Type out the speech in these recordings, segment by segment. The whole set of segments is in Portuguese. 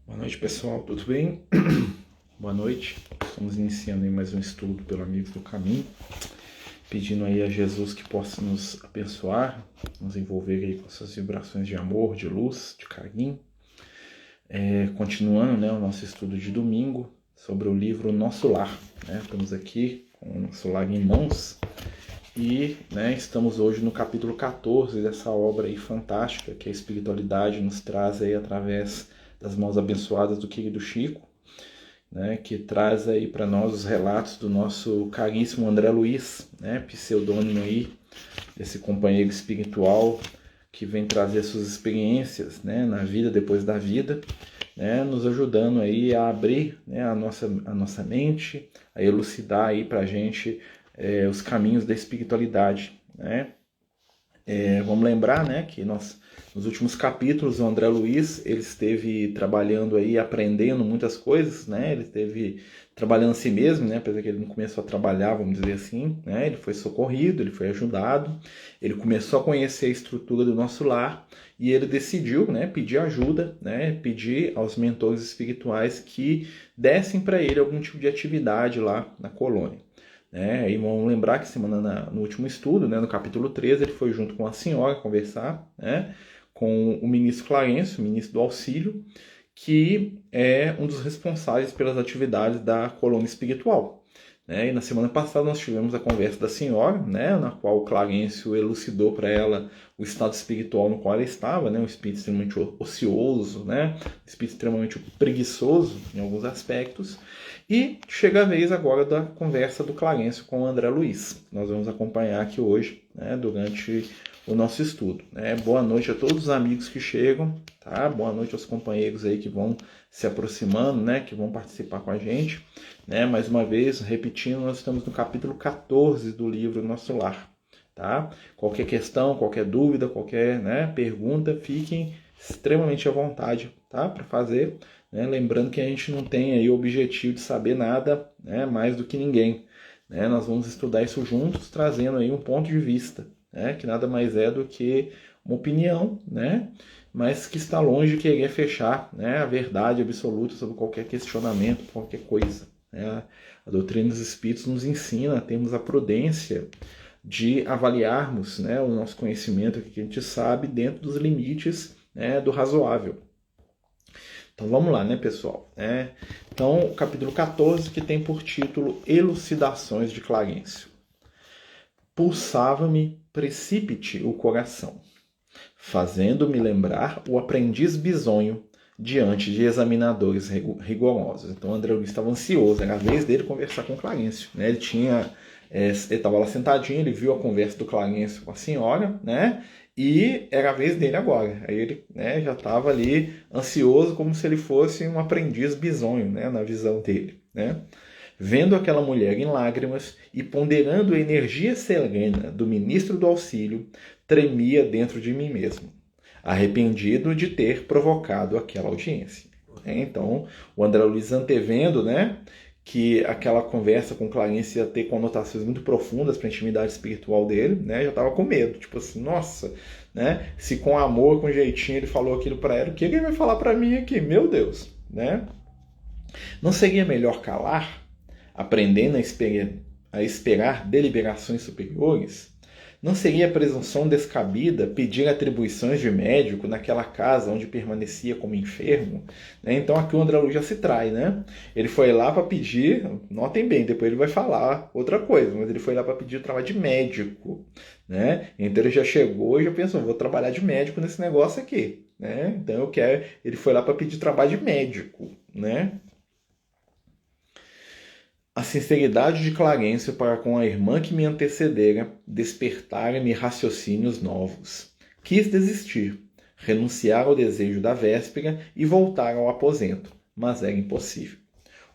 Boa noite, pessoal, tudo bem? Boa noite. Estamos iniciando aí mais um estudo pelo Amigos do Caminho, pedindo aí a Jesus que possa nos abençoar, nos envolver aí com essas vibrações de amor, de luz, de carinho. Continuando, o nosso estudo de domingo sobre o livro Nosso Lar. Estamos aqui com o Nosso Lar em mãos e estamos hoje no capítulo 14 dessa obra aí fantástica que a espiritualidade nos traz aí através das mãos abençoadas do querido Chico, que traz aí para nós os relatos do nosso caríssimo André Luiz, pseudônimo aí desse companheiro espiritual que vem trazer suas experiências, na vida depois da vida, nos ajudando aí a abrir a nossa mente, a elucidar aí para a gente os caminhos da espiritualidade, vamos lembrar, que nos últimos capítulos o André Luiz ele esteve trabalhando aí, aprendendo muitas coisas, ele esteve trabalhando a si mesmo, apesar que ele não começou a trabalhar, vamos dizer assim, ele foi socorrido, ele foi ajudado, ele começou a conhecer a estrutura do nosso lar e ele decidiu, pedir ajuda, pedir aos mentores espirituais que dessem para ele algum tipo de atividade lá na colônia. E vamos lembrar que no último estudo, no capítulo 13, ele foi junto com a senhora conversar, com o ministro Clarencio, o ministro do auxílio, que é um dos responsáveis pelas atividades da colônia espiritual. E na semana passada nós tivemos a conversa da senhora, na qual o Clarencio elucidou para ela o estado espiritual no qual ela estava, um espírito extremamente ocioso, um espírito extremamente preguiçoso em alguns aspectos. E chega a vez agora da conversa do Clarencio com o André Luiz. Nós vamos acompanhar aqui hoje, durante o nosso estudo. Boa noite a todos os amigos que chegam, tá? Boa noite aos companheiros aí que vão se aproximando, que vão participar com a gente. Mais uma vez, repetindo, nós estamos no capítulo 14 do livro Nosso Lar. Tá? Qualquer questão, qualquer dúvida, qualquer pergunta, fiquem extremamente à vontade, tá? Para fazer. Lembrando que a gente não tem aí o objetivo de saber nada mais do que ninguém. Nós vamos estudar isso juntos, trazendo aí um ponto de vista, que nada mais é do que uma opinião, mas que está longe de querer fechar a verdade absoluta sobre qualquer questionamento, qualquer coisa. A doutrina dos Espíritos nos ensina a termos a prudência de avaliarmos o nosso conhecimento, o que a gente sabe, dentro dos limites do razoável. Então vamos lá, pessoal? Então, o capítulo 14, que tem por título Elucidações de Clarencio. Pulsava-me precipite o coração, fazendo-me lembrar o aprendiz bisonho diante de examinadores rigorosos. Então o André Luiz estava ansioso, era a vez dele conversar com o Clarencio. Ele estava lá sentadinho, ele viu a conversa do Clarencio com a senhora, e era a vez dele agora. Aí ele já estava ali ansioso, como se ele fosse um aprendiz bisonho, na visão dele. Vendo aquela mulher em lágrimas e ponderando a energia serena do ministro do auxílio, tremia dentro de mim mesmo, arrependido de ter provocado aquela audiência. Então, o André Luiz antevendo, que aquela conversa com Clarencio ia ter conotações muito profundas para a intimidade espiritual dele, já estava com medo, tipo assim, nossa, se com amor, com jeitinho ele falou aquilo para ela, o que ele vai falar para mim aqui? Meu Deus, Não seria melhor calar, aprendendo a esperar deliberações superiores? Não seria presunção descabida pedir atribuições de médico naquela casa onde permanecia como enfermo? Então aqui o André Luiz já se trai, Ele foi lá para pedir, notem bem, depois ele vai falar outra coisa, mas ele foi lá para pedir o trabalho de médico, Então ele já chegou e já pensou, vou trabalhar de médico nesse negócio aqui, Então ele foi lá para pedir trabalho de médico, A sinceridade de Clarencio para com a irmã que me antecedera despertara-me raciocínios novos. Quis desistir, renunciar ao desejo da véspera e voltar ao aposento, mas era impossível.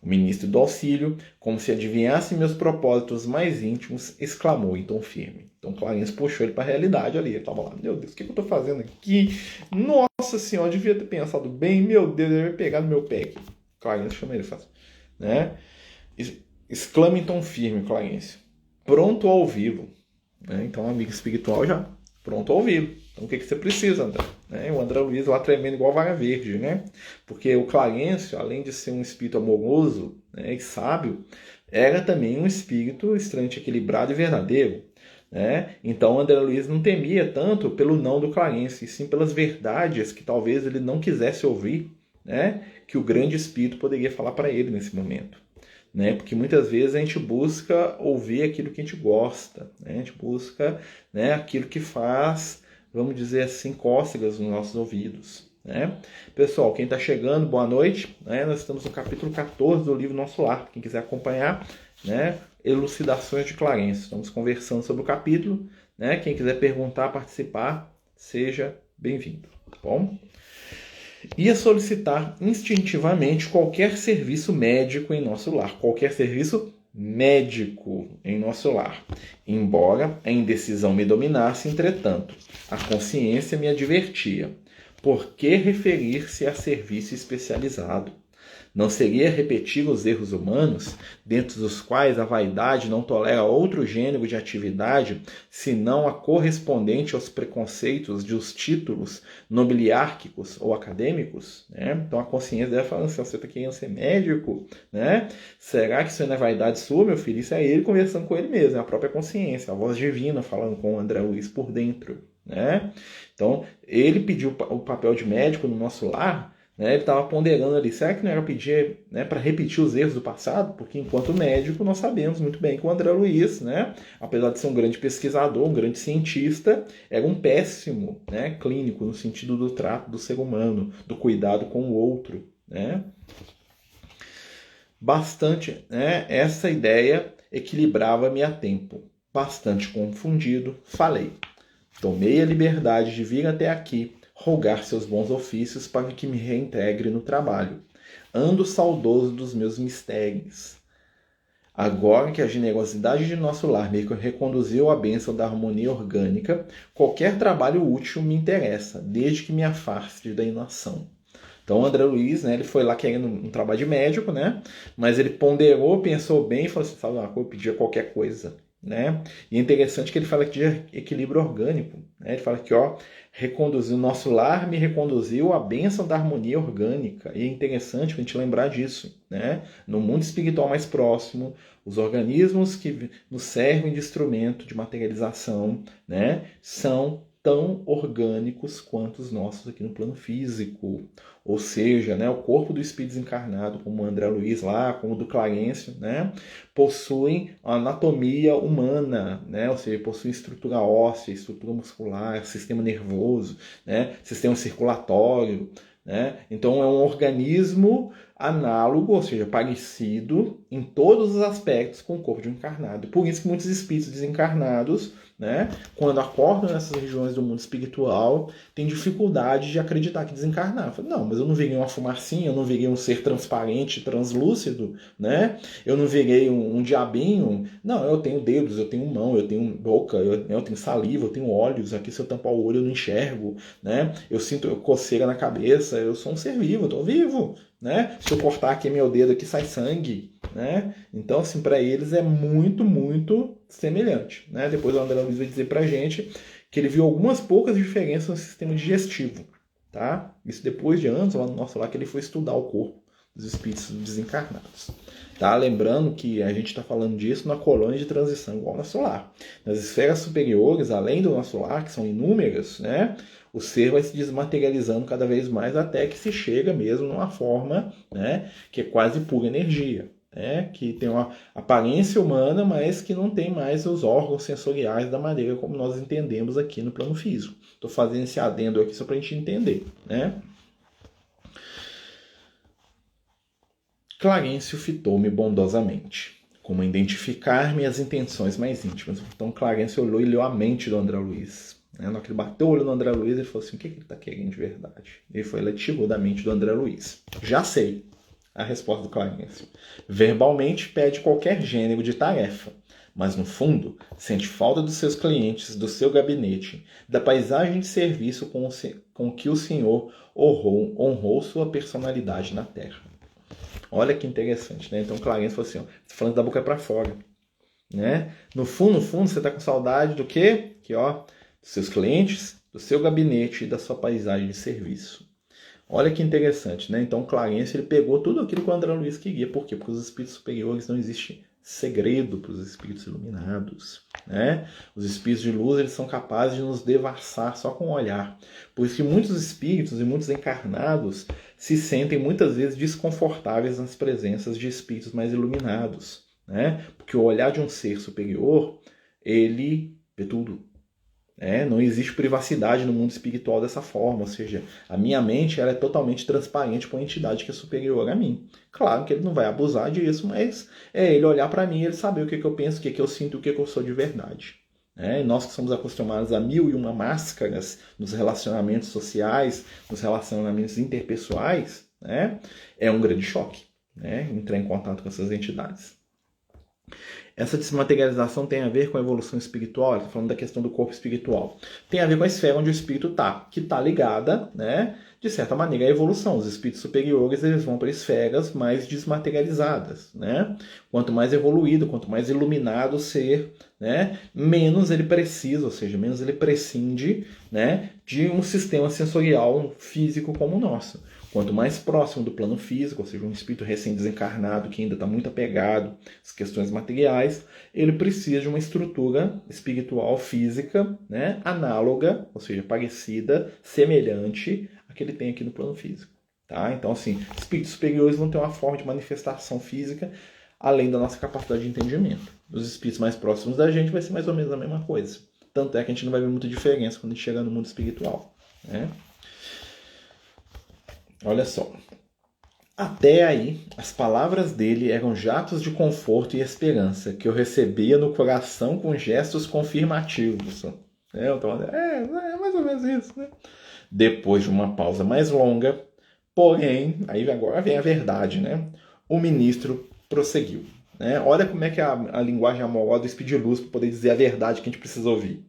O ministro do auxílio, como se adivinhasse meus propósitos mais íntimos, exclamou em tom firme. Então Clarencio puxou ele para a realidade ali. Ele estava lá, meu Deus, o que eu estou fazendo aqui? Nossa senhora, eu devia ter pensado bem, meu Deus, ele vai pegar no meu pé aqui. Clarencio chama ele e faz, Exclama em tom firme, Clarencio. Pronto ao vivo. Então, o amigo espiritual já pronto a ouvi-lo. Então o que você precisa, André? Né? O André Luiz lá tremendo igual vara verde, né? Porque o Clarencio, além de ser um espírito amoroso, né, e sábio, era também um espírito extremamente equilibrado e verdadeiro. Né? Então o André Luiz não temia tanto pelo não do Clarencio, e sim pelas verdades que talvez ele não quisesse ouvir, né? Que o grande espírito poderia falar para ele nesse momento. Né? Porque muitas vezes a gente busca ouvir aquilo que a gente gosta, né? A gente busca, né, aquilo que faz, vamos dizer assim, cócegas nos nossos ouvidos. Né? Pessoal, quem está chegando, boa noite. Né? Nós estamos no capítulo 14 do livro Nosso Lar. Quem quiser acompanhar, né? Elucidações de Clarencio. Estamos conversando sobre o capítulo. Né? Quem quiser perguntar, participar, seja bem-vindo. Tá bom? Ia solicitar instintivamente qualquer serviço médico em nosso lar. Qualquer serviço médico em nosso lar. Embora a indecisão me dominasse, entretanto, a consciência me advertia. Por que referir-se a serviço especializado? Não seria repetir os erros humanos, dentro dos quais a vaidade não tolera outro gênero de atividade, senão a correspondente aos preconceitos dos títulos nobiliárquicos ou acadêmicos? Né? Então a consciência deve falar assim, você está querendo ser médico? Né? Será que isso não é vaidade sua, meu filho? Isso é ele conversando com ele mesmo, é a própria consciência, a voz divina falando com o André Luiz por dentro. Né? Então ele pediu o papel de médico no nosso lar. Né, ele estava ponderando ali, será que não era pedir, né, para repetir os erros do passado? Porque enquanto médico nós sabemos muito bem que o André Luiz, né, apesar de ser um grande pesquisador, um grande cientista, era um péssimo, né, clínico no sentido do trato do ser humano, do cuidado com o outro. Né? Bastante, né, essa ideia equilibrava-me a tempo. Bastante confundido, falei. Tomei a liberdade de vir até aqui, rogar seus bons ofícios para que me reintegre no trabalho. Ando saudoso dos meus mistérios. Agora que a generosidade de nosso lar me reconduziu à bênção da harmonia orgânica, qualquer trabalho útil me interessa, desde que me afaste da inação. Então o André Luiz, né, ele foi lá querendo um trabalho de médico, né, mas ele ponderou, pensou bem e falou assim, sabe uma coisa, eu pedia qualquer coisa. Né? E é interessante que ele fala aqui de equilíbrio orgânico. Né? Ele fala que reconduziu o nosso lar, me reconduziu à bênção da harmonia orgânica. E é interessante a gente lembrar disso. Né? No mundo espiritual mais próximo, os organismos que nos servem de instrumento de materialização, né, são tão orgânicos quanto os nossos aqui no plano físico. Ou seja, né, o corpo do espírito desencarnado, como o André Luiz lá, como o do Clarencio, né, possuem a anatomia humana, né, ou seja, possuem estrutura óssea, estrutura muscular, sistema nervoso, né, sistema circulatório. Né? Então é um organismo análogo, ou seja, parecido em todos os aspectos com o corpo de um encarnado. Por isso que muitos espíritos desencarnados, né, quando acordam nessas regiões do mundo espiritual, têm dificuldade de acreditar que desencarnaram. Não, mas eu não virei uma fumacinha, eu não virei um ser transparente, translúcido, né? Eu não virei um diabinho. Não, eu tenho dedos, eu tenho mão, eu tenho boca, eu tenho saliva, eu tenho olhos. Aqui se eu tampar o olho eu não enxergo, né? Eu sinto coceira na cabeça, eu sou um ser vivo, eu estou vivo. Né? Se eu cortar aqui meu dedo aqui sai sangue, né? Então assim, para eles é muito, muito semelhante, né? Depois o André Luiz vai dizer pra gente que ele viu algumas poucas diferenças no sistema digestivo, tá? Isso depois de anos lá no nosso lar que ele foi estudar o corpo dos espíritos desencarnados. Tá? Lembrando que a gente está falando disso na colônia de transição igual ao nosso lar. Nas esferas superiores, além do nosso lar, que são inúmeras, né? O ser vai se desmaterializando cada vez mais até que se chega mesmo numa forma, né, que é quase pura energia, né, que tem uma aparência humana, mas que não tem mais os órgãos sensoriais da maneira como nós entendemos aqui no plano físico. Estou fazendo esse adendo aqui só para a gente entender. Né? Clarencio fitou-me bondosamente, como identificar-me as intenções mais íntimas. Então Clarencio olhou e leu a mente do André Luiz. Na hora que ele bateu o olho no André Luiz, ele falou assim, o que ele está querendo de verdade? Ele foi lá e tirou da mente do André Luiz. Já sei a resposta do Clarencio. Verbalmente pede qualquer gênero de tarefa, mas no fundo sente falta dos seus clientes, do seu gabinete, da paisagem de serviço com que o senhor honrou sua personalidade na Terra. Olha que interessante, né? Então Clarencio falou assim, falando da boca para fora. Né? No fundo, você está com saudade do quê? Que, dos seus clientes, do seu gabinete e da sua paisagem de serviço. Olha que interessante, né? Então, Clarence, ele pegou tudo aquilo que o André Luiz queria. Por quê? Porque os espíritos superiores não existe segredo para os espíritos iluminados, né? Os espíritos de luz, eles são capazes de nos devassar só com o olhar. Por isso que muitos espíritos e muitos encarnados se sentem muitas vezes desconfortáveis nas presenças de espíritos mais iluminados, né? Porque o olhar de um ser superior, ele vê tudo. Não existe privacidade no mundo espiritual dessa forma, ou seja, a minha mente ela é totalmente transparente com a entidade que é superior a mim. Claro que ele não vai abusar disso, mas é ele olhar para mim e ele saber o que eu penso, o que eu sinto, o que eu sou de verdade. E nós que somos acostumados a 1001 máscaras nos relacionamentos sociais, nos relacionamentos interpessoais, é um grande choque, entrar em contato com essas entidades. Essa desmaterialização tem a ver com a evolução espiritual, estou falando da questão do corpo espiritual. Tem a ver com a esfera onde o espírito está, que está ligada, de certa maneira, à evolução. Os espíritos superiores eles vão para esferas mais desmaterializadas. Quanto mais evoluído, quanto mais iluminado o ser, menos ele precisa, ou seja, menos ele prescinde de um sistema sensorial físico como o nosso. Quanto mais próximo do plano físico, ou seja, um espírito recém-desencarnado que ainda está muito apegado às questões materiais, ele precisa de uma estrutura espiritual física, análoga, ou seja, parecida, semelhante à que ele tem aqui no plano físico. Tá? Então, assim, espíritos superiores vão ter uma forma de manifestação física além da nossa capacidade de entendimento. Os espíritos mais próximos da gente vai ser mais ou menos a mesma coisa. Tanto é que a gente não vai ver muita diferença quando a gente chegar no mundo espiritual. Olha só. Até aí, as palavras dele eram jatos de conforto e esperança que eu recebia no coração com gestos confirmativos. Então, é mais ou menos isso, Depois de uma pausa mais longa, porém, aí agora vem a verdade, O ministro prosseguiu. Olha como é que é a linguagem amorosa do Espírito de Luz para poder dizer a verdade que a gente precisa ouvir.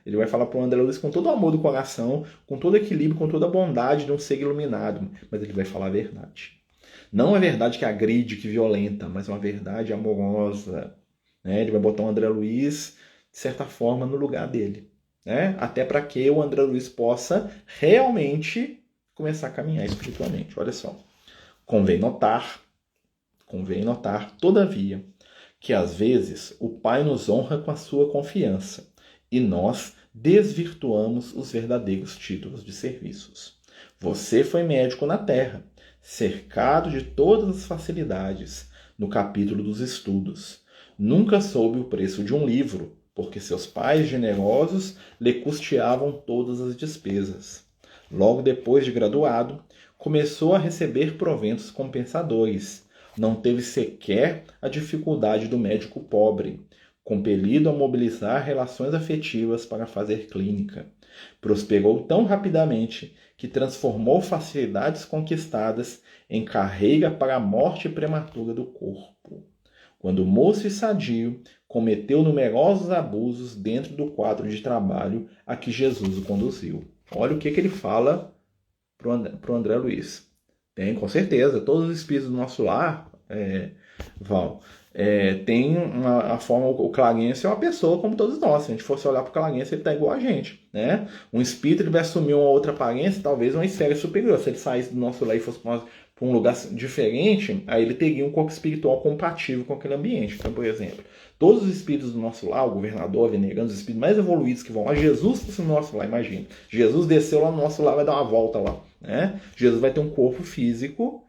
Ele vai falar para o André Luiz com todo o amor do coração, com todo o equilíbrio, com toda a bondade de um ser iluminado, mas ele vai falar a verdade. Não a verdade que agride, que violenta, mas uma verdade amorosa. Ele vai botar o André Luiz, de certa forma, no lugar dele. Até para que o André Luiz possa realmente começar a caminhar espiritualmente. Olha só. Convém notar, todavia, que às vezes o Pai nos honra com a sua confiança e nós desvirtuamos os verdadeiros títulos de serviços. Você foi médico na Terra, cercado de todas as facilidades, no capítulo dos estudos. Nunca soube o preço de um livro, porque seus pais generosos lhe custeavam todas as despesas. Logo depois de graduado, começou a receber proventos compensadores. Não teve sequer a dificuldade do médico pobre, compelido a mobilizar relações afetivas para fazer clínica. Prosperou tão rapidamente que transformou facilidades conquistadas em carreira para a morte prematura do corpo. Quando moço e sadio, cometeu numerosos abusos dentro do quadro de trabalho a que Jesus o conduziu. Olha o que ele fala para o André Luiz. Tem, com certeza. Todos os espíritos do nosso lar, Val, tem a forma, o Clarence é uma pessoa como todos nós. Se a gente fosse olhar para o Clarence, ele está igual a gente. Um espírito ele vai assumir uma outra aparência, talvez uma esfera superior. Se ele saísse do nosso lar e fosse para um lugar diferente, aí ele teria um corpo espiritual compatível com aquele ambiente. Então, por exemplo, todos os espíritos do nosso lar, o governador, venerando, os espíritos mais evoluídos que vão lá, Jesus fosse no nosso lar, imagina. Jesus desceu lá no nosso lar, vai dar uma volta lá. Jesus vai ter um corpo físico,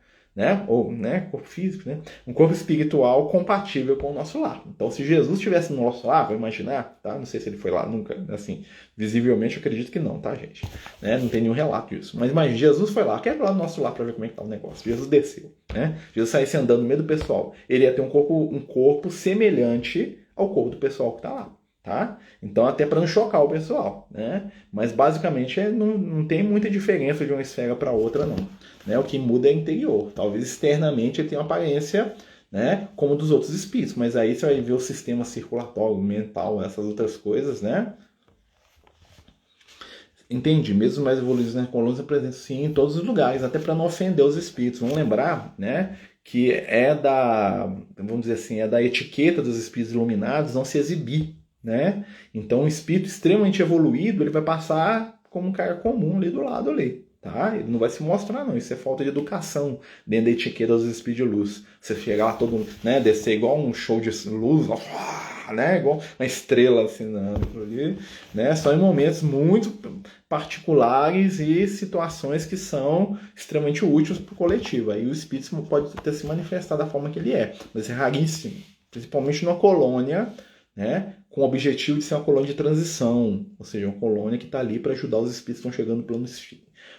corpo físico, um corpo espiritual compatível com o nosso lar. Então, se Jesus estivesse no nosso lar, vou imaginar, tá? Não sei se ele foi lá nunca, assim, visivelmente eu acredito que não, tá, gente? Não tem nenhum relato disso. Mas imagina, Jesus foi lá, quer ir lá no nosso lar para ver como é que tá o negócio. Jesus desceu, Jesus saísse andando no meio do pessoal. Ele ia ter um corpo semelhante ao corpo do pessoal que tá lá. Tá? Então, até para não chocar o pessoal, Mas basicamente não tem muita diferença de uma esfera para outra, não. O que muda é interior. Talvez externamente ele tenha uma aparência, como dos outros espíritos, mas aí você vai ver o sistema circulatório, mental, essas outras coisas, Entendi. Mesmo mais evoluídos na coluna presentes sim em todos os lugares, até para não ofender os espíritos. Vamos lembrar, que vamos dizer assim, é da etiqueta dos espíritos iluminados não se exibir. né? Então, um espírito extremamente evoluído, ele vai passar como um cara comum ali do lado ali, tá? Ele não vai se mostrar, não. Isso é falta de educação dentro da etiqueta dos espíritos de luz. Você chegar lá todo, né, descer igual um show de luz, né, igual uma estrela assinando por ali, né? Só em momentos muito particulares e situações que são extremamente úteis para o coletivo. Aí o espírito pode ter se manifestado da forma que ele é, mas é raríssimo, principalmente numa colônia, né, com o objetivo de ser uma colônia de transição, ou seja, uma colônia que está ali para ajudar os espíritos que estão chegando no plano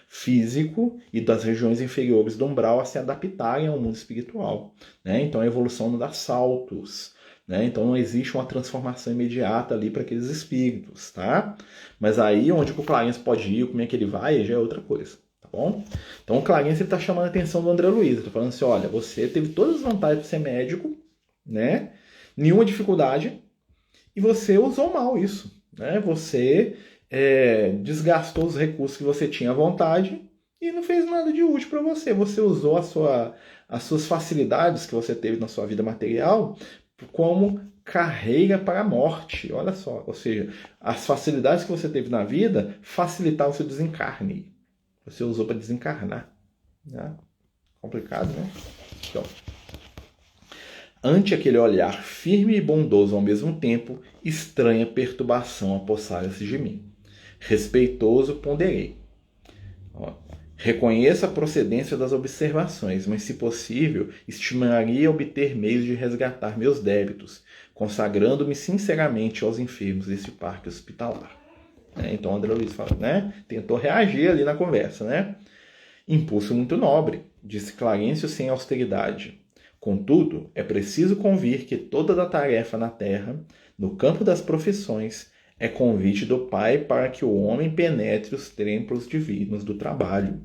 físico e das regiões inferiores do umbral a se adaptarem ao mundo espiritual, né? Então a evolução não dá saltos, né? Então não existe uma transformação imediata ali para aqueles espíritos, tá? Mas aí onde o Clarence pode ir, como é que ele vai, já é outra coisa, tá bom? Então o Clarence está chamando a atenção do André Luiz, está falando assim, olha, você teve todas as vantagens de ser médico, né? Nenhuma dificuldade, e você usou mal isso, né? Você desgastou os recursos que você tinha à vontade e não fez nada de útil para você. Você usou as suas facilidades que você teve na sua vida material como carreira para a morte. Olha só, ou seja, as facilidades que você teve na vida facilitaram o seu desencarne. Você usou para desencarnar. Né? Complicado, né? Então, ante aquele olhar firme e bondoso ao mesmo tempo, estranha perturbação apossara-se de mim. Respeitoso, ponderei. Reconheço a procedência das observações, mas, se possível, estimaria obter meios de resgatar meus débitos, consagrando-me sinceramente aos enfermos desse parque hospitalar. Então, André Luiz fala, né? Tentou reagir ali na conversa, né? Impulso muito nobre, disse Clarencio sem austeridade. Contudo, é preciso convir que toda a tarefa na terra, no campo das profissões, é convite do Pai para que o homem penetre os templos divinos do trabalho.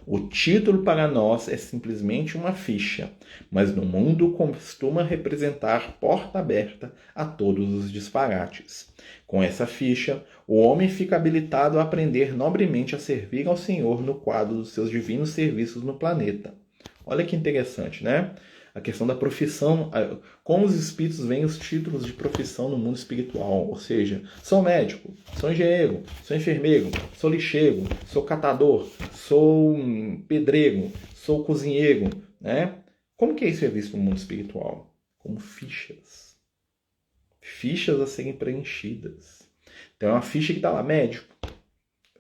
O título para nós é simplesmente uma ficha, mas no mundo costuma representar porta aberta a todos os disparates. Com essa ficha, o homem fica habilitado a aprender nobremente a servir ao Senhor no quadro dos seus divinos serviços no planeta. Olha que interessante, né? A questão da profissão, como os espíritos veem os títulos de profissão no mundo espiritual, ou seja, sou médico, sou engenheiro, sou enfermeiro, sou lixeiro, sou catador, sou pedreiro, sou cozinheiro, né? Como que isso é visto no mundo espiritual? Como fichas. Fichas a serem preenchidas. Então é uma ficha que está lá, médico.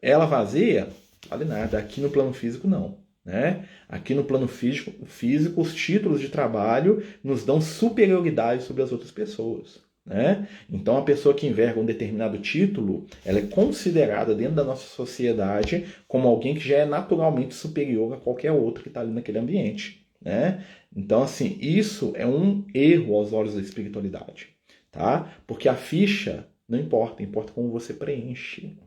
Ela vazia, vale nada. Aqui no plano físico, não. Né? Aqui no plano físico, os títulos de trabalho nos dão superioridade sobre as outras pessoas. Né? Então, a pessoa que enverga um determinado título, ela é considerada dentro da nossa sociedade como alguém que já é naturalmente superior a qualquer outro que está ali naquele ambiente. Né? Então, assim, isso é um erro aos olhos da espiritualidade. Tá? Porque a ficha não importa, importa como você preenche.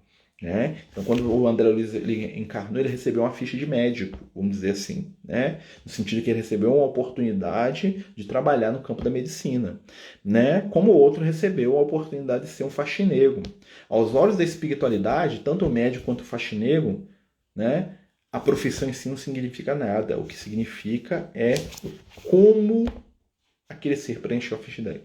Né? Então, quando o André Luiz ele encarnou, ele recebeu uma ficha de médico, vamos dizer assim, né? No sentido que ele recebeu uma oportunidade de trabalhar no campo da medicina, né? Como o outro recebeu a oportunidade de ser um faxineiro. Aos olhos da espiritualidade, tanto o médico quanto o faxineiro, né? A profissão em si não significa nada. O que significa é como aquele ser preencheu a ficha dele.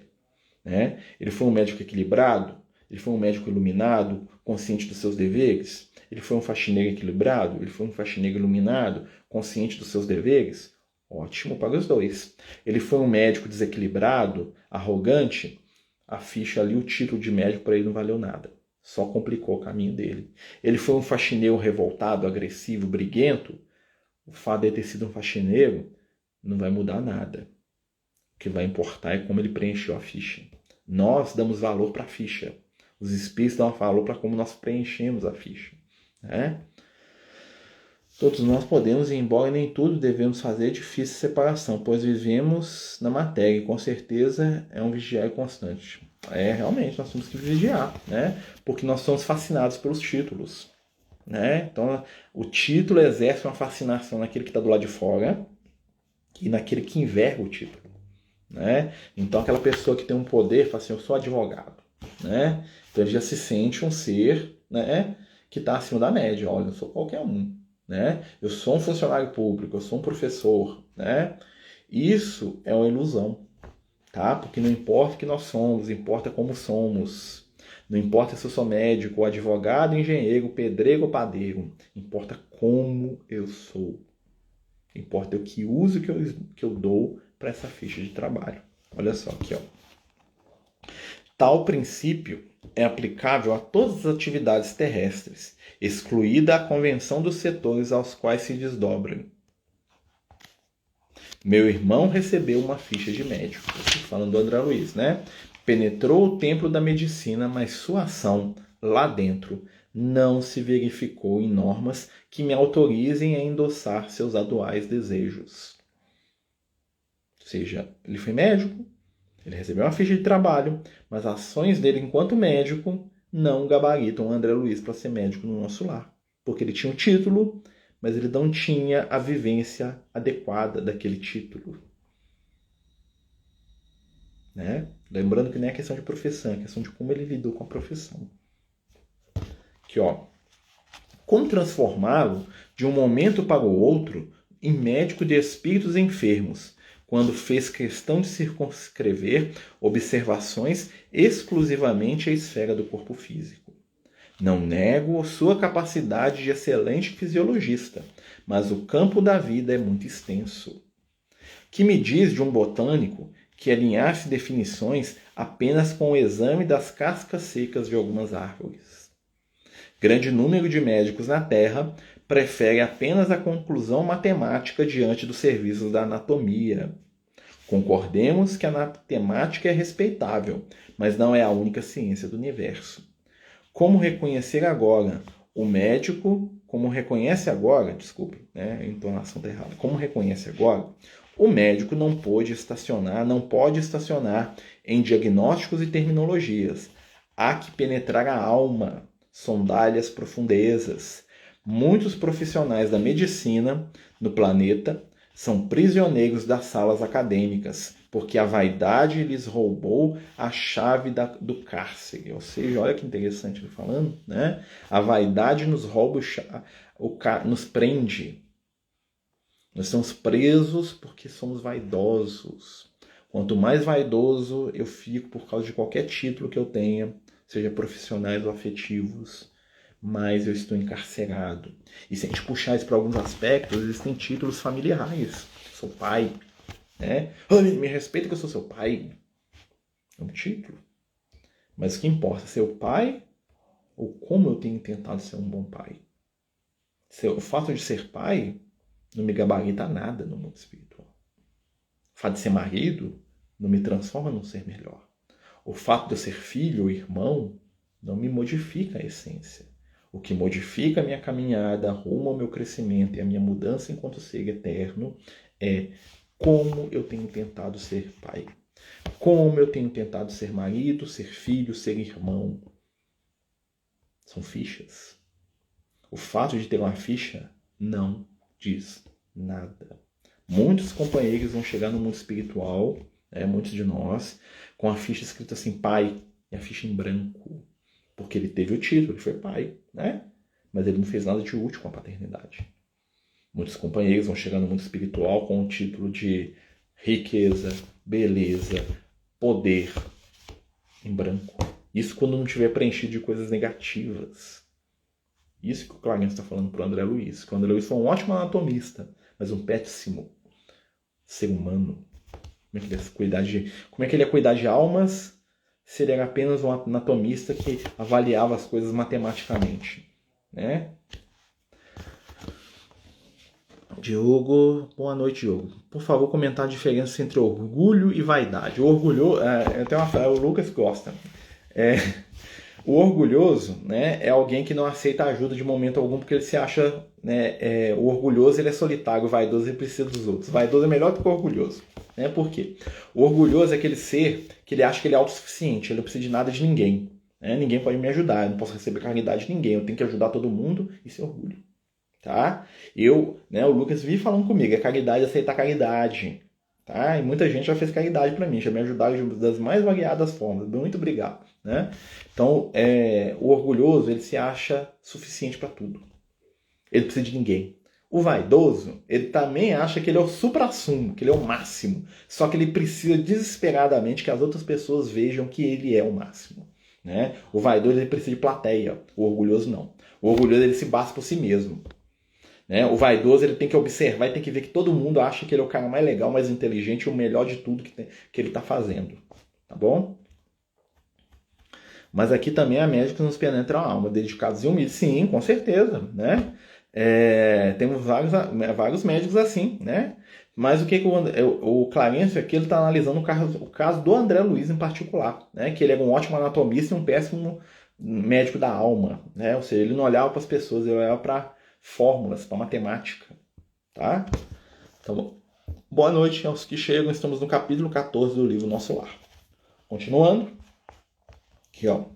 Né? Ele foi um médico equilibrado? Ele foi um médico iluminado, consciente dos seus deveres? Ele foi um faxineiro equilibrado? Ele foi um faxineiro iluminado, consciente dos seus deveres? Ótimo para os dois. Ele foi um médico desequilibrado, arrogante? A ficha ali, o título de médico para ele não valeu nada. Só complicou o caminho dele. Ele foi um faxineiro revoltado, agressivo, briguento? O fato de ele ter sido um faxineiro não vai mudar nada. O que vai importar é como ele preencheu a ficha. Nós damos valor para a ficha. Os espíritos dão valor para como nós preenchemos a ficha. Né? Todos nós podemos, embora nem tudo devemos fazer, difícil separação, pois vivemos na matéria e com certeza é um vigiar constante. Realmente, nós temos que vigiar, né? Porque nós somos fascinados pelos títulos. Né? Então, o título exerce uma fascinação naquele que está do lado de fora e naquele que enverga o título. Né? Então, aquela pessoa que tem um poder fala assim, eu sou advogado. Né? Então ele já se sente um ser, né, que está acima da média. Olha, eu sou qualquer um, né? Eu sou um funcionário público, eu sou um professor, né? Isso é uma ilusão, tá? Porque não importa o que nós somos, importa como somos. Não importa se eu sou médico, advogado, engenheiro, pedreiro ou padeiro. Importa como eu sou. Importa o que uso que eu dou para essa ficha de trabalho. Olha só aqui, ó. Tal princípio é aplicável a todas as atividades terrestres, excluída a convenção dos setores aos quais se desdobram. Meu irmão recebeu uma ficha de médico, falando do André Luiz, né? Penetrou o templo da medicina, mas sua ação lá dentro não se verificou em normas que me autorizem a endossar seus atuais desejos. Ou seja, ele foi médico, ele recebeu uma ficha de trabalho, mas as ações dele enquanto médico não gabaritam o André Luiz para ser médico no nosso lar. Porque ele tinha um título, mas ele não tinha a vivência adequada daquele título. Né? Lembrando que não é questão de profissão, é questão de como ele lidou com a profissão. Aqui, ó. Como transformá-lo de um momento para o outro em médico de espíritos enfermos, quando fez questão de circunscrever observações exclusivamente à esfera do corpo físico. Não nego sua capacidade de excelente fisiologista, mas o campo da vida é muito extenso. Que me diz de um botânico que alinhasse definições apenas com o exame das cascas secas de algumas árvores? Grande número de médicos na Terra prefere apenas a conclusão matemática diante dos serviços da anatomia. Concordemos que a matemática é respeitável, mas não é a única ciência do universo. Como reconhecer agora o médico, como reconhece agora, a entonação está errada, como reconhece agora, o médico não pode estacionar em diagnósticos e terminologias. Há que penetrar a alma, sondar-lhe as profundezas. Muitos profissionais da medicina no planeta são prisioneiros das salas acadêmicas, porque a vaidade lhes roubou a chave do cárcere. Ou seja, olha que interessante ele falando, né? A vaidade nos rouba, nos prende. Nós estamos presos porque somos vaidosos. Quanto mais vaidoso eu fico por causa de qualquer título que eu tenha, seja profissionais ou afetivos, mais eu estou encarcerado. E se a gente puxar isso para alguns aspectos, existem títulos familiares. Sou pai, né? Me respeita que eu sou seu pai. É um título. Mas o que importa, ser o pai ou como eu tenho tentado ser um bom pai? O fato de ser pai não me gabarita nada no mundo espiritual. O fato de ser marido não me transforma num ser melhor. O fato de eu ser filho ou irmão não me modifica a essência. O que modifica a minha caminhada rumo ao meu crescimento e a minha mudança enquanto ser eterno é como eu tenho tentado ser pai. Como eu tenho tentado ser marido, ser filho, ser irmão. São fichas. O fato de ter uma ficha não diz nada. Muitos companheiros vão chegar no mundo espiritual, muitos de nós, com a ficha escrita assim, pai, e a ficha em branco. Porque ele teve o título, ele foi pai, né? Mas ele não fez nada de útil com a paternidade. Muitos companheiros vão chegar no mundo espiritual com o título de riqueza, beleza, poder, em branco. Isso quando não tiver preenchido de coisas negativas. Isso que o Clarence está falando para o André Luiz. Que o André Luiz foi um ótimo anatomista, mas um péssimo ser humano. Como é que ele ia cuidar de almas se ele era apenas um anatomista que avaliava as coisas matematicamente, né? Diogo, boa noite, Diogo. Por favor, comentar a diferença entre orgulho e vaidade. O Lucas gosta. O orgulhoso, né, é alguém que não aceita ajuda de momento algum porque ele se acha, né, o orgulhoso ele é solitário, o vaidoso ele precisa dos outros. O vaidoso é melhor do que o orgulhoso. Né? Por quê? O orgulhoso é aquele ser que ele acha que ele é autossuficiente, ele não precisa de nada de ninguém. Né? Ninguém pode me ajudar, eu não posso receber caridade de ninguém, eu tenho que ajudar todo mundo, isso é orgulho. Tá? O Lucas vive falando comigo, é caridade, aceitar caridade. Tá? E muita gente já fez caridade para mim, já me ajudaram das mais variadas formas. Muito obrigado. Né? Então, o orgulhoso, ele se acha suficiente para tudo. Ele precisa de ninguém. O vaidoso, ele também acha que ele é o suprassumo, que ele é o máximo. Só que ele precisa desesperadamente que as outras pessoas vejam que ele é o máximo. né? O vaidoso ele precisa de plateia, o orgulhoso não. O orgulhoso ele se basta por si mesmo. Né? O vaidoso ele tem que observar e tem que ver que todo mundo acha que ele é o cara mais legal, mais inteligente e o melhor de tudo que ele está fazendo. Tá bom? Mas aqui também há médicos nos penetram a alma, dedicados e humildes. Sim, com certeza. Né? Temos vários médicos assim. Né? Mas o que o Clarencio aqui está analisando o caso do André Luiz em particular. Né? Que ele era um ótimo anatomista e um péssimo médico da alma. Né? Ou seja, ele não olhava para as pessoas, ele olhava para fórmulas, para matemática, tá? Então, boa noite aos que chegam. Estamos no capítulo 14 do livro Nosso Lar. Continuando. Aqui, ó.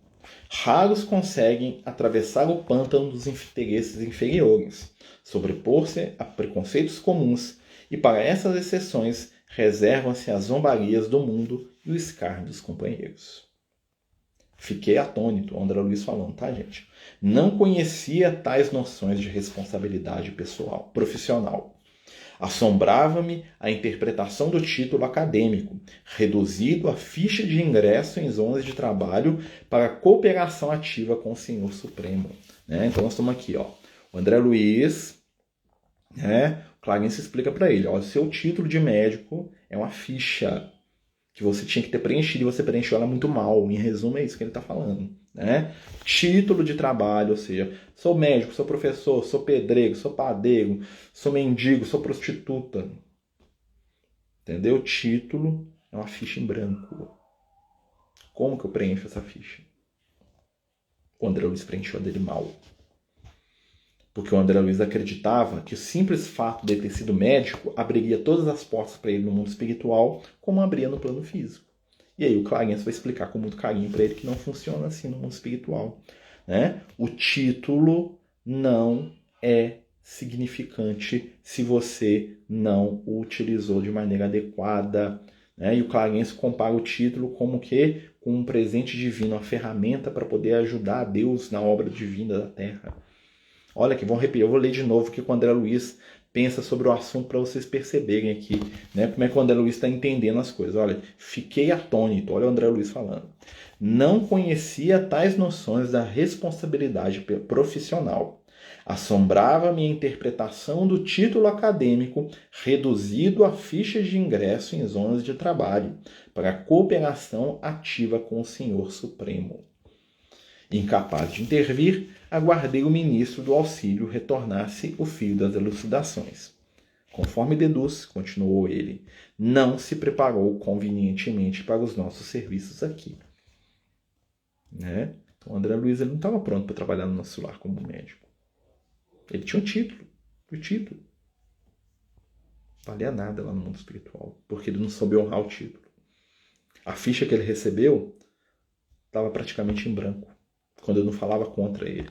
Raros conseguem atravessar o pântano dos interesses inferiores, sobrepor-se a preconceitos comuns, e para essas exceções reservam-se as zombarias do mundo e o escárnio dos companheiros. Fiquei atônito, André Luiz falando, tá, gente? Não conhecia tais noções de responsabilidade pessoal, profissional. Assombrava-me a interpretação do título acadêmico, reduzido à ficha de ingresso em zonas de trabalho para cooperação ativa com o Senhor Supremo. Né? Então nós estamos aqui, ó. O André Luiz, né? O Clarencio explica para ele, ó, o seu título de médico é uma ficha que você tinha que ter preenchido e você preencheu ela muito mal. Em resumo, é isso que ele está falando. Né? Título de trabalho, ou seja, sou médico, sou professor, sou pedreiro, sou padeiro, sou mendigo, sou prostituta. Entendeu? Título é uma ficha em branco. Como que eu preencho essa ficha? O André Luiz preencheu a dele mal. Porque o André Luiz acreditava que o simples fato de ele ter sido médico abriria todas as portas para ele no mundo espiritual, como abria no plano físico. E aí o Clarencio vai explicar com muito carinho para ele que não funciona assim no mundo espiritual. Né? O título não é significante se você não o utilizou de maneira adequada. Né? E o Clarencio compara o título como que com um presente divino, uma ferramenta para poder ajudar a Deus na obra divina da Terra. Olha aqui, vamos repetir, eu vou ler de novo o que o André Luiz pensa sobre o assunto para vocês perceberem aqui, né, como é que o André Luiz está entendendo as coisas. Olha, fiquei atônito, olha o André Luiz falando. Não conhecia tais noções da responsabilidade profissional. Assombrava-me a interpretação do título acadêmico reduzido a fichas de ingresso em zonas de trabalho para cooperação ativa com o Senhor Supremo. Incapaz de intervir, aguardei o ministro do auxílio retornasse o fio das elucidações. Conforme deduz, continuou ele, não se preparou convenientemente para os nossos serviços aqui. Né? Então, o André Luiz ele não estava pronto para trabalhar no nosso lar como médico. Ele tinha um título. O título valia nada lá no mundo espiritual, porque ele não soube honrar o título. A ficha que ele recebeu estava praticamente em branco, quando eu não falava contra ele.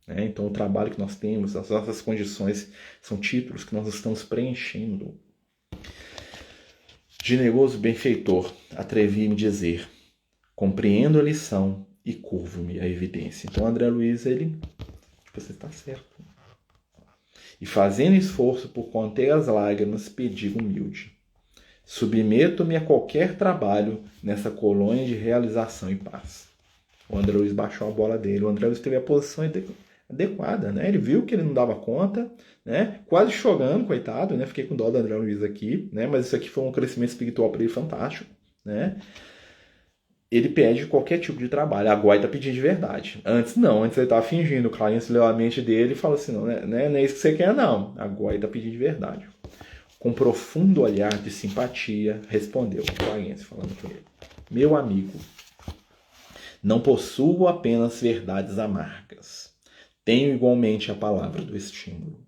Né? Então o trabalho que nós temos, as nossas condições, são títulos que nós estamos preenchendo. Generoso benfeitor, atrevi-me a dizer, compreendo a lição e curvo-me à evidência. Então André Luiz, ele, você está certo. E fazendo esforço por conter as lágrimas, pedi humilde. Submeto-me a qualquer trabalho nessa colônia de realização e paz. O André Luiz baixou a bola dele. O André Luiz teve a posição adequada, né? Ele viu que ele não dava conta, né? Quase chorando, coitado, né? Fiquei com dó do André Luiz aqui, né? Mas isso aqui foi um crescimento espiritual para ele fantástico, né? Ele pede qualquer tipo de trabalho. Agora ele está pedindo de verdade. Antes não, antes ele estava fingindo. O Clarencio leu a mente dele e falou assim, não é isso que você quer, não. Agora ele está pedindo de verdade. Com profundo olhar de simpatia, respondeu o Clarencio, falando com ele. Meu amigo, não possuo apenas verdades amargas. Tenho igualmente a palavra do estímulo.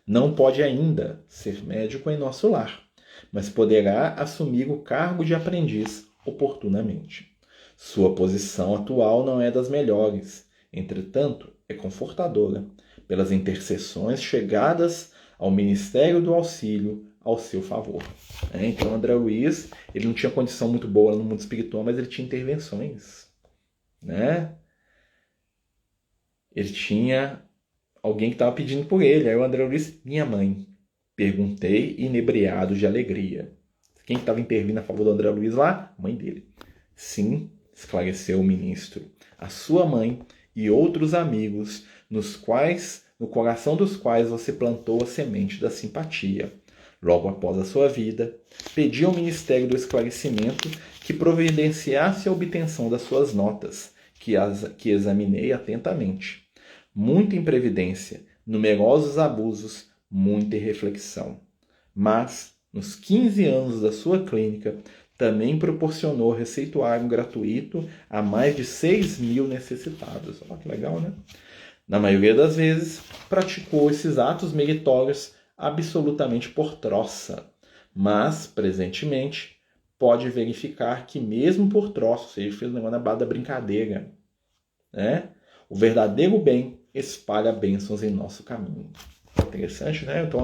Não pode ainda ser médico em nosso lar, mas poderá assumir o cargo de aprendiz oportunamente. Sua posição atual não é das melhores, entretanto, é confortadora, pelas intercessões chegadas ao Ministério do Auxílio ao seu favor. Então, André Luiz, ele não tinha condição muito boa no mundo espiritual, mas ele tinha intervenções. Né? Ele tinha alguém que estava pedindo por ele. Aí o André Luiz, minha mãe. Perguntei, inebriado de alegria. Quem estava intervindo a favor do André Luiz lá? A mãe dele. Sim, esclareceu o ministro. A sua mãe e outros amigos, no coração dos quais você plantou a semente da simpatia. Logo após a sua vida, pedi ao Ministério do Esclarecimento que providenciasse a obtenção das suas notas, que examinei atentamente. Muita imprevidência, numerosos abusos, muita irreflexão. Mas, nos 15 anos da sua clínica, também proporcionou receituário gratuito a mais de 6.000 necessitados. Olha que legal, né? Na maioria das vezes, praticou esses atos meritórios absolutamente por troça. Mas, presentemente, pode verificar que mesmo por troça, ou seja, fez um negócio na base da brincadeira, né? O verdadeiro bem espalha bênçãos em nosso caminho. Interessante, né? Então,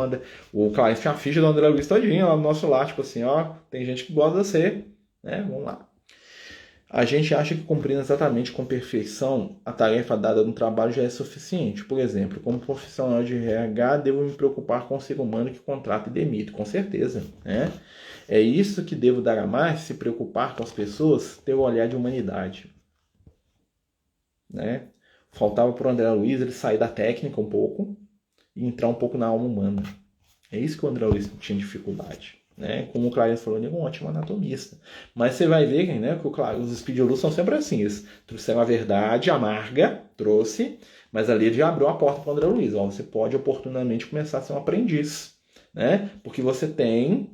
o Clarence tinha a ficha do André Luiz todinha lá no nosso lar, tipo assim, ó, tem gente que gosta de você, né? Vamos lá. A gente acha que cumprindo exatamente com perfeição a tarefa dada no trabalho já é suficiente. Por exemplo, como profissional de RH, devo me preocupar com o ser humano que contrata e demite, com certeza, né? É isso que devo dar a mais, se preocupar com as pessoas, ter o olhar de humanidade, né? Faltava para o André Luiz ele sair da técnica um pouco e entrar um pouco na alma humana. É isso que o André Luiz tinha dificuldade, né? Como o Clarence falou, ele é um ótimo anatomista. Mas você vai ver, né, que os Speed Luz são sempre assim. Eles trouxeram a verdade amarga, mas ali ele já abriu a porta para o André Luiz. Ó, você pode oportunamente começar a ser um aprendiz, né? Porque você tem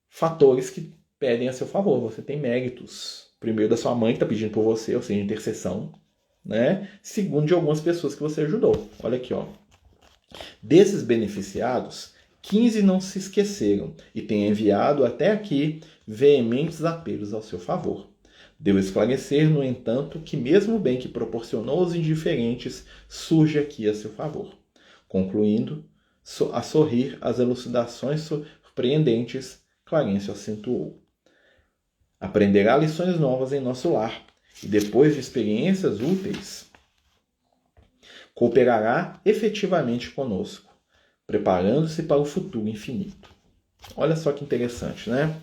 fatores que pedem a seu favor. Você tem méritos. Primeiro, da sua mãe que está pedindo por você, ou seja, intercessão, né? Segundo, de algumas pessoas que você ajudou. Olha aqui, ó. Desses beneficiados, 15 não se esqueceram e têm enviado até aqui veementes apelos ao seu favor. Devo esclarecer, no entanto, que mesmo o bem que proporcionou aos indiferentes surge aqui a seu favor. Concluindo, a sorrir as elucidações surpreendentes, Clarence acentuou. Aprenderá lições novas em nosso lar e, depois de experiências úteis, cooperará efetivamente conosco, preparando-se para o futuro infinito. Olha só que interessante, né?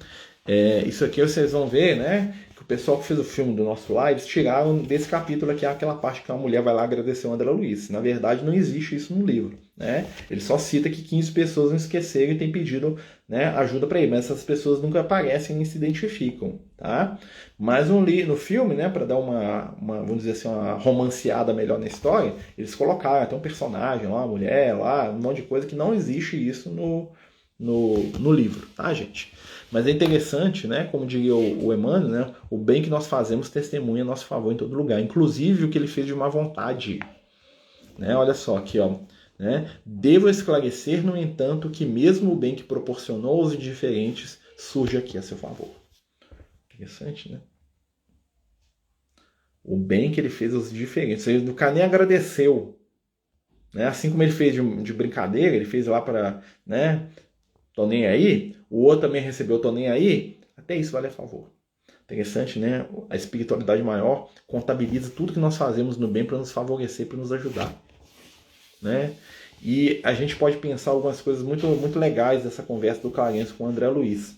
Isso aqui vocês vão ver, né? Que o pessoal que fez o filme do nosso lar, eles tiraram desse capítulo aqui aquela parte que uma mulher vai lá agradecer o André Luiz. Na verdade, não existe isso no livro, né? Ele só cita que 15 pessoas não esqueceram e têm pedido, né, ajuda para ele, mas essas pessoas nunca aparecem nem se identificam, tá? Mas no filme, né, para dar uma, vamos dizer assim, uma romanceada melhor na história, eles colocaram até um personagem lá, uma mulher lá, um monte de coisa que não existe isso no livro, tá, gente? Mas é interessante, né, como diria o Emmanuel, né, o bem que nós fazemos testemunha a nosso favor em todo lugar, inclusive o que ele fez de má vontade, né? Olha só aqui, ó, né? Devo esclarecer, no entanto, que mesmo o bem que proporcionou aos indiferentes surge aqui a seu favor. Interessante, né? O bem que ele fez aos indiferentes, ou seja, o cara nem agradeceu, né? Assim como ele fez de brincadeira, ele fez lá para, né, tô nem aí, o outro também recebeu tô nem aí, até isso vale a favor. Interessante, né? A espiritualidade maior contabiliza tudo que nós fazemos no bem para nos favorecer, para nos ajudar, né? E a gente pode pensar algumas coisas muito, muito legais dessa conversa do Clarence com o André Luiz,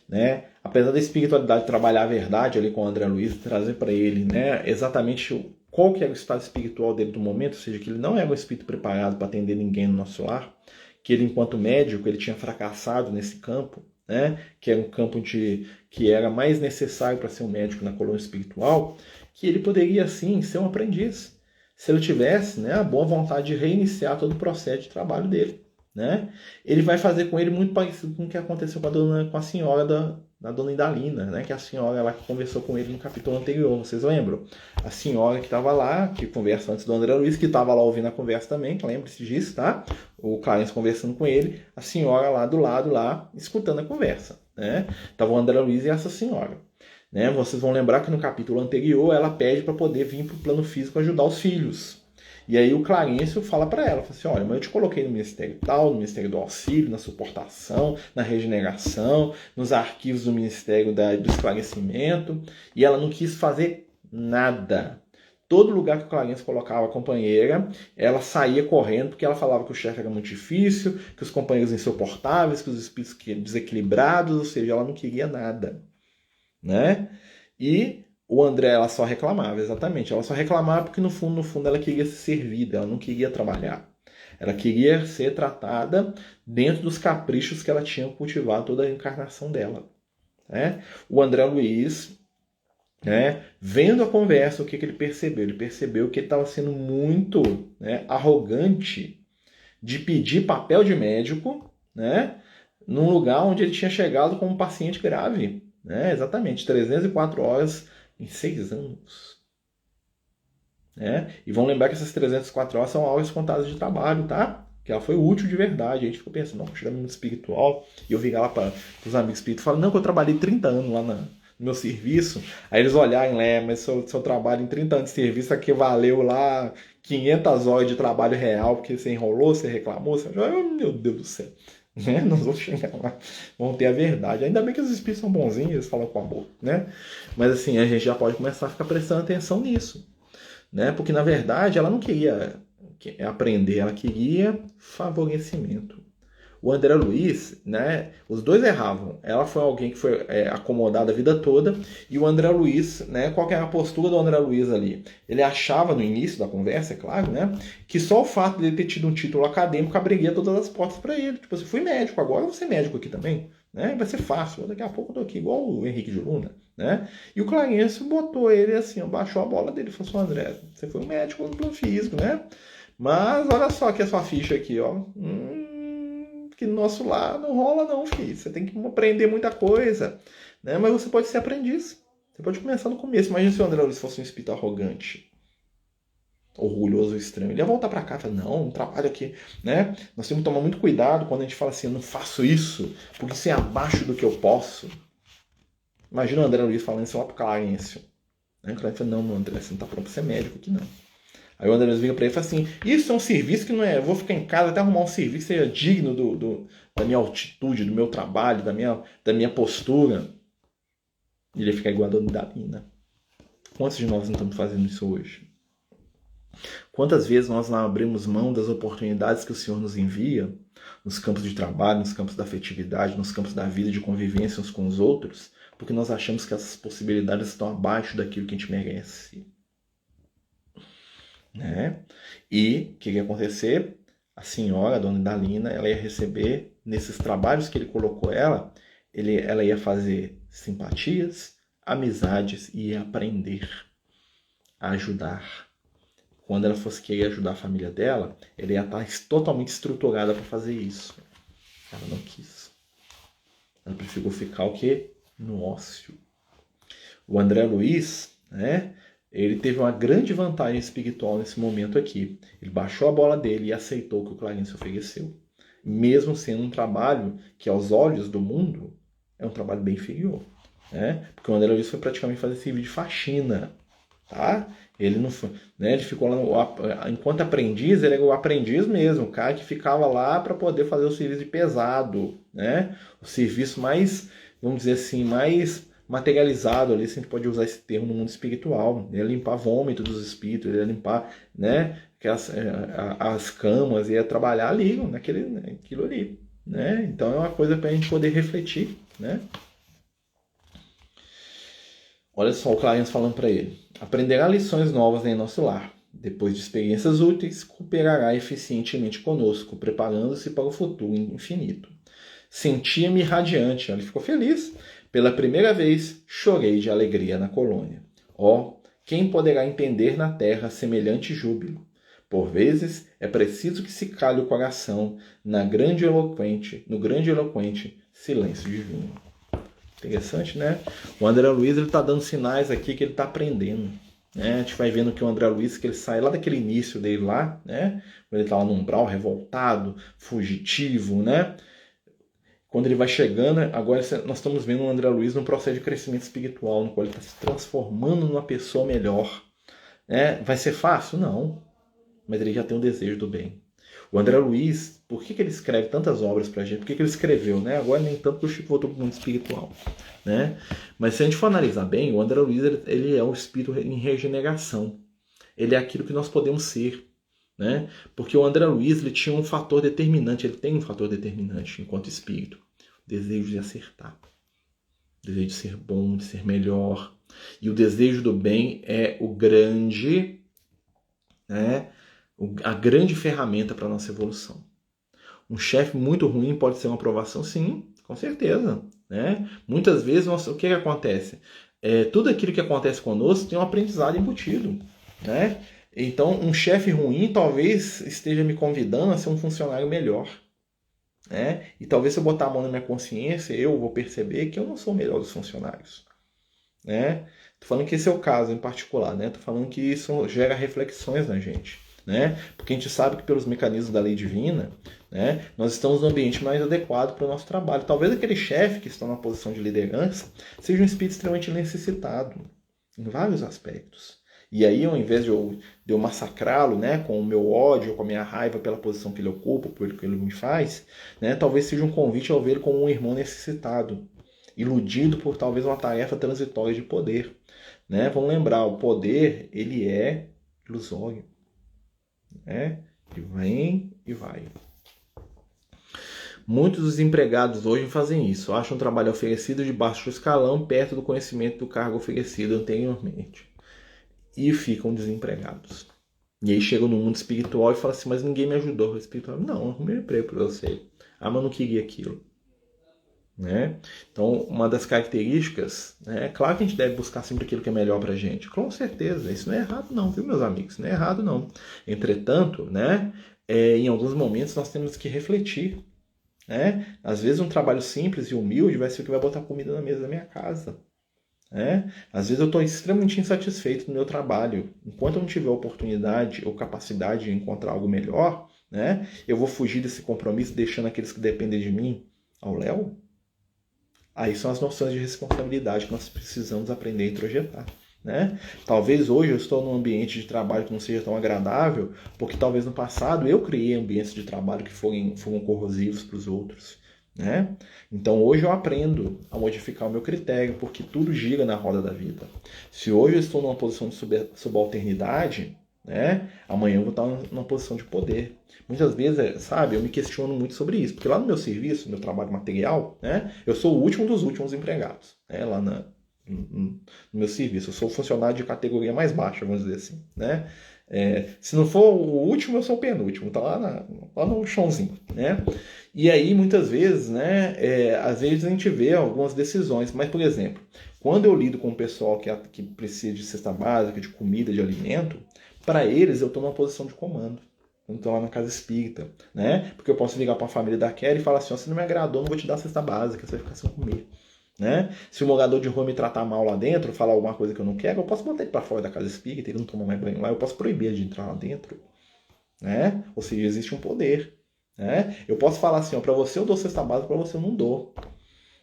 né? Apesar da espiritualidade trabalhar a verdade ali com o André Luiz, trazer para ele, né, exatamente qual que era o estado espiritual dele do momento, ou seja, que ele não era um espírito preparado para atender ninguém no nosso lar, que ele, enquanto médico, ele tinha fracassado nesse campo, né, que era um campo que era mais necessário para ser um médico na colônia espiritual, que ele poderia, sim, ser um aprendiz, se ele tivesse, né, a boa vontade de reiniciar todo o processo de trabalho dele, né? Ele vai fazer com ele muito parecido com o que aconteceu com a senhora da dona Idalina, né? Que é a senhora lá que conversou com ele no capítulo anterior, vocês lembram? A senhora que estava lá, que conversa antes do André Luiz, que estava lá ouvindo a conversa também, lembre-se disso, tá? O Clarence conversando com ele, a senhora lá do lado, lá, escutando a conversa, né? Tava o André Luiz e essa senhora. Né? Vocês vão lembrar que no capítulo anterior ela pede para poder vir para o plano físico ajudar os filhos. E aí o Clarence fala para ela, fala assim, olha, mas eu te coloquei no ministério tal, no ministério do auxílio, na suportação, na regeneração, nos arquivos do ministério do esclarecimento, e ela não quis fazer nada. Todo lugar que o Clarence colocava a companheira, ela saía correndo, porque ela falava que o chefe era muito difícil, que os companheiros insuportáveis, que os espíritos desequilibrados, ou seja, ela não queria nada. né? E o André, ela só reclamava, exatamente. Ela só reclamava porque no fundo ela queria ser servida, ela não queria trabalhar. Ela queria ser tratada dentro dos caprichos que ela tinha cultivado toda a encarnação dela, né? O André Luiz, né, vendo a conversa, o que ele percebeu? Ele percebeu que ele estava sendo muito, né, arrogante de pedir papel de médico, né, num lugar onde ele tinha chegado como paciente grave. Né, exatamente, 304 horas em 6 anos. Né? E vamos lembrar que essas 304 horas são horas contadas de trabalho, tá? Que ela foi útil de verdade. A gente ficou pensando, não, chegar no mundo espiritual. E eu virar lá para os amigos espíritos e falar, não, que eu trabalhei 30 anos lá no meu serviço. Aí eles olharem lá, mas seu trabalho em 30 anos de serviço aqui valeu lá 500 horas de trabalho real, porque você enrolou, você reclamou, você achou, oh, meu Deus do céu. Né? Nós vamos chegar lá, vamos ter a verdade. Ainda bem que os espíritos são bonzinhos, eles falam com amor, né? Mas assim, a gente já pode começar a ficar prestando atenção nisso. Né? Porque na verdade ela não queria aprender, ela queria favorecimento. O André Luiz, né, os dois erravam. Ela foi alguém que foi acomodada a vida toda, e o André Luiz, né, qual que era a postura do André Luiz ali? Ele achava no início da conversa, é claro, né, que só o fato de ele ter tido um título acadêmico abriria todas as portas para ele. Tipo, eu fui médico, agora eu vou ser médico aqui também. Né? Vai ser fácil, daqui a pouco eu tô aqui igual o Henrique de Luna. Né? E o Clarence botou ele assim, baixou a bola dele e falou assim, André, você foi um médico no físico, né? Mas olha só aqui a sua ficha aqui, ó. Que no nosso lar não rola não, filho. Você tem que aprender muita coisa. Né? Mas você pode ser aprendiz. Você pode começar no começo. Imagina se o André Luiz fosse um espírito arrogante, orgulhoso, estranho. Ele ia voltar para cá e falar, não, um trabalho aqui, né? Nós temos que tomar muito cuidado quando a gente fala assim, eu não faço isso, porque isso é abaixo do que eu posso. Imagina o André Luiz falando isso lá pro Clarence. Né? O Clarence fala, não, André, você não tá pronto pra ser médico aqui, não. Aí o André Luiz vira pra ele e fala assim, isso é um serviço que não é, eu vou ficar em casa até arrumar um serviço que seja digno da minha altitude, do meu trabalho, da minha postura. E ele fica igual a Dona Dalina. Quantos de nós não estamos fazendo isso hoje? Quantas vezes nós não abrimos mão das oportunidades que o Senhor nos envia, nos campos de trabalho, nos campos da afetividade, nos campos da vida, de convivência uns com os outros, porque nós achamos que essas possibilidades estão abaixo daquilo que a gente merece. Né? E o que ia acontecer? A senhora, a Dona Dalina, ela ia receber, nesses trabalhos que ele colocou ela ia fazer simpatias, amizades e ia aprender a ajudar. Quando ela fosse querer ajudar a família dela, ela ia estar totalmente estruturada para fazer isso. Ela não quis. Ela preferiu ficar o quê? No ócio. O André Luiz, né? Ele teve uma grande vantagem espiritual nesse momento aqui. Ele baixou a bola dele e aceitou o que o Clarence ofereceu. Mesmo sendo um trabalho que, aos olhos do mundo, é um trabalho bem inferior. Né? Porque o André Luiz foi praticamente fazer serviço de faxina. Tá? Ele não foi, né? Ele ficou lá, enquanto aprendiz, ele era o aprendiz mesmo, o cara que ficava lá para poder fazer o serviço de pesado, né? O serviço mais, vamos dizer assim, mais materializado ali, se a gente pode usar esse termo no mundo espiritual. Ele ia limpar vômito dos espíritos, ele ia limpar, né, as camas, ia trabalhar ali, naquilo ali, né? Então é uma coisa para a gente poder refletir, né? Olha só o Clarence falando para ele. Aprenderá lições novas em nosso lar. Depois de experiências úteis, cooperará eficientemente conosco, preparando-se para o futuro infinito. Sentia-me radiante, ele ficou feliz. Pela primeira vez, chorei de alegria na colônia. Oh, quem poderá entender na terra semelhante júbilo? Por vezes, é preciso que se cale o coração no grande eloquente silêncio divino. Interessante, né? O André Luiz está dando sinais aqui que ele está aprendendo. Né? A gente vai vendo que o André Luiz, que ele sai lá daquele início dele lá, né? Quando ele está lá no umbral, revoltado, fugitivo, né? Quando ele vai chegando, agora nós estamos vendo o André Luiz num processo de crescimento espiritual, no qual ele está se transformando numa pessoa melhor. Né? Vai ser fácil? Não. Mas ele já tem um desejo do bem. O André Luiz, por que ele escreve tantas obras pra gente? Por que ele escreveu? Né? Agora nem tanto que o Chico voltou para o mundo espiritual. Né? Mas se a gente for analisar bem, o André Luiz ele é um espírito em regeneração. Ele é aquilo que nós podemos ser. Né? Porque o André Luiz ele tinha um fator determinante, ele tem um fator determinante enquanto espírito. O desejo de acertar. desejo de ser bom, de ser melhor. E o desejo do bem é o grande, né, a grande ferramenta para a nossa evolução. Um chefe muito ruim pode ser uma aprovação? Sim, com certeza. Né? Muitas vezes, o que acontece? Tudo aquilo que acontece conosco tem um aprendizado embutido. Né? Então, um chefe ruim talvez esteja me convidando a ser um funcionário melhor. Né? E talvez se eu botar a mão na minha consciência, eu vou perceber que eu não sou o melhor dos funcionários. Né? Tô falando que esse é o caso em particular. Né? Tô falando que isso gera reflexões na gente. Né? Porque a gente sabe que pelos mecanismos da lei divina, né, nós estamos no ambiente mais adequado para o nosso trabalho. Talvez aquele chefe que está na posição de liderança seja um espírito extremamente necessitado em vários aspectos. E aí, ao invés de eu massacrá-lo, né, com o meu ódio, com a minha raiva pela posição que ele ocupa, pelo que ele me faz, né, talvez seja um convite ao vê-lo como um irmão necessitado, iludido por talvez uma tarefa transitória de poder. Né? Vamos lembrar, o poder ele é ilusório. Né? E vem e vai. Muitos dos empregados hoje fazem isso, acham o trabalho oferecido de baixo escalão perto do conhecimento do cargo oferecido anteriormente e ficam desempregados. E aí chegam no mundo espiritual e falam assim, mas ninguém me ajudou. O espiritual, não, arrumei um emprego para você. Ah, mas não queria aquilo. Né? Então, uma das características, né, é claro que a gente deve buscar sempre aquilo que é melhor pra gente, com certeza, isso não é errado não, viu meus amigos, isso não é errado não. Entretanto, né, em alguns momentos nós temos que refletir, né? Às vezes um trabalho simples e humilde vai ser o que vai botar comida na mesa da minha casa. Né? Às vezes eu estou extremamente insatisfeito no meu trabalho, enquanto eu não tiver oportunidade ou capacidade de encontrar algo melhor, né, eu vou fugir desse compromisso deixando aqueles que dependem de mim ao léu. Aí são as noções de responsabilidade que nós precisamos aprender a introjetar. Né? Talvez hoje eu estou num ambiente de trabalho que não seja tão agradável, porque talvez no passado eu criei ambientes de trabalho que foram corrosivos para os outros. Né? Então hoje eu aprendo a modificar o meu critério, porque tudo gira na roda da vida. Se hoje eu estou numa posição de subalternidade, né, amanhã eu vou estar numa posição de poder. Muitas vezes, sabe, eu me questiono muito sobre isso, porque lá no meu serviço, no meu trabalho material, né, eu sou o último dos últimos empregados, né, lá no meu serviço. Eu sou o funcionário de categoria mais baixa, vamos dizer assim. Né? Se não for o último, eu sou o penúltimo, tá lá no chãozinho. Né? E aí, muitas vezes, né, às vezes a gente vê algumas decisões, mas, por exemplo, quando eu lido com o pessoal que precisa de cesta básica, de comida, de alimento, para eles eu estou numa posição de comando. Eu estou lá na casa espírita, né? Porque eu posso ligar para a família da Kelly e falar assim, se não me agradou, não vou te dar a cesta básica, você vai ficar sem comer. Né? Se o morador de rua me tratar mal lá dentro, falar alguma coisa que eu não quero, eu posso botar ele para fora da casa espírita, ele não toma mais banho lá, eu posso proibir ele de entrar lá dentro. Né? Ou seja, existe um poder. Né? Eu posso falar assim, para você eu dou cesta básica, para você eu não dou.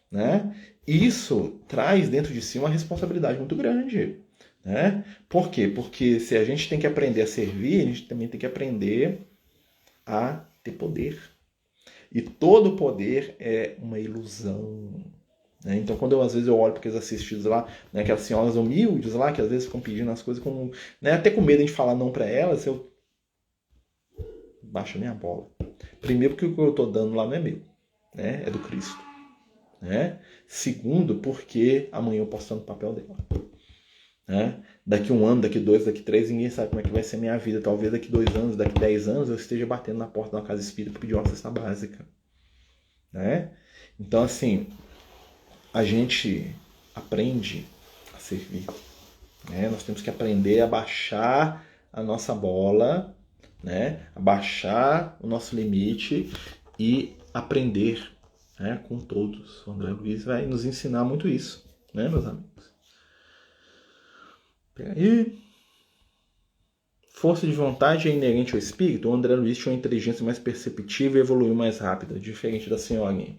Né? Isso traz dentro de si uma responsabilidade muito grande. Né? Por quê? Porque se a gente tem que aprender a servir, a gente também tem que aprender a ter poder. E todo poder é uma ilusão. Né? Então, quando às vezes eu olho para aqueles assistidos lá, né, aquelas senhoras humildes lá, que às vezes ficam pedindo as coisas, com, né, até com medo de falar não para elas, eu baixo a minha bola. Primeiro, porque o que eu estou dando lá não é meu, né? É do Cristo. Né? Segundo, porque amanhã eu posso estar no papel dela. Né? Daqui 1 ano, daqui 2, daqui 3, ninguém sabe como é que vai ser a minha vida. Talvez daqui 2 anos, daqui 10 anos, eu esteja batendo na porta de uma casa espírita para pedir uma cesta básica. Né? Então, assim, a gente aprende a servir. Né? Nós temos que aprender a baixar a nossa bola, né? A baixar o nosso limite e aprender, né, com todos. O André Luiz vai nos ensinar muito isso, né, meus amigos? Peraí. Força de vontade é inerente ao espírito. O André Luiz tinha uma inteligência mais perceptiva e evoluiu mais rápida, diferente da senhorinha.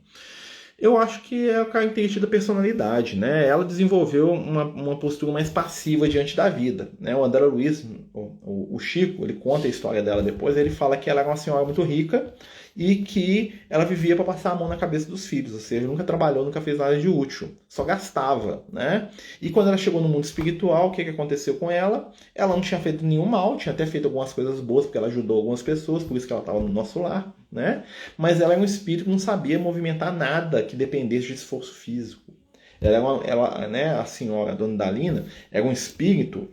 Eu acho que é a característica da personalidade, né? Ela desenvolveu uma postura mais passiva diante da vida, né? O André Luiz, o Chico, ele conta a história dela depois, ele fala que ela era uma senhora muito rica e que ela vivia para passar a mão na cabeça dos filhos, ou seja, nunca trabalhou, nunca fez nada de útil, só gastava, né? E quando ela chegou no mundo espiritual, o que aconteceu com ela? Ela não tinha feito nenhum mal, tinha até feito algumas coisas boas, porque ela ajudou algumas pessoas, por isso que ela estava no nosso lar, né? Mas ela era um espírito que não sabia movimentar nada que dependesse de esforço físico. Né, a senhora, a dona Dalina, era um espírito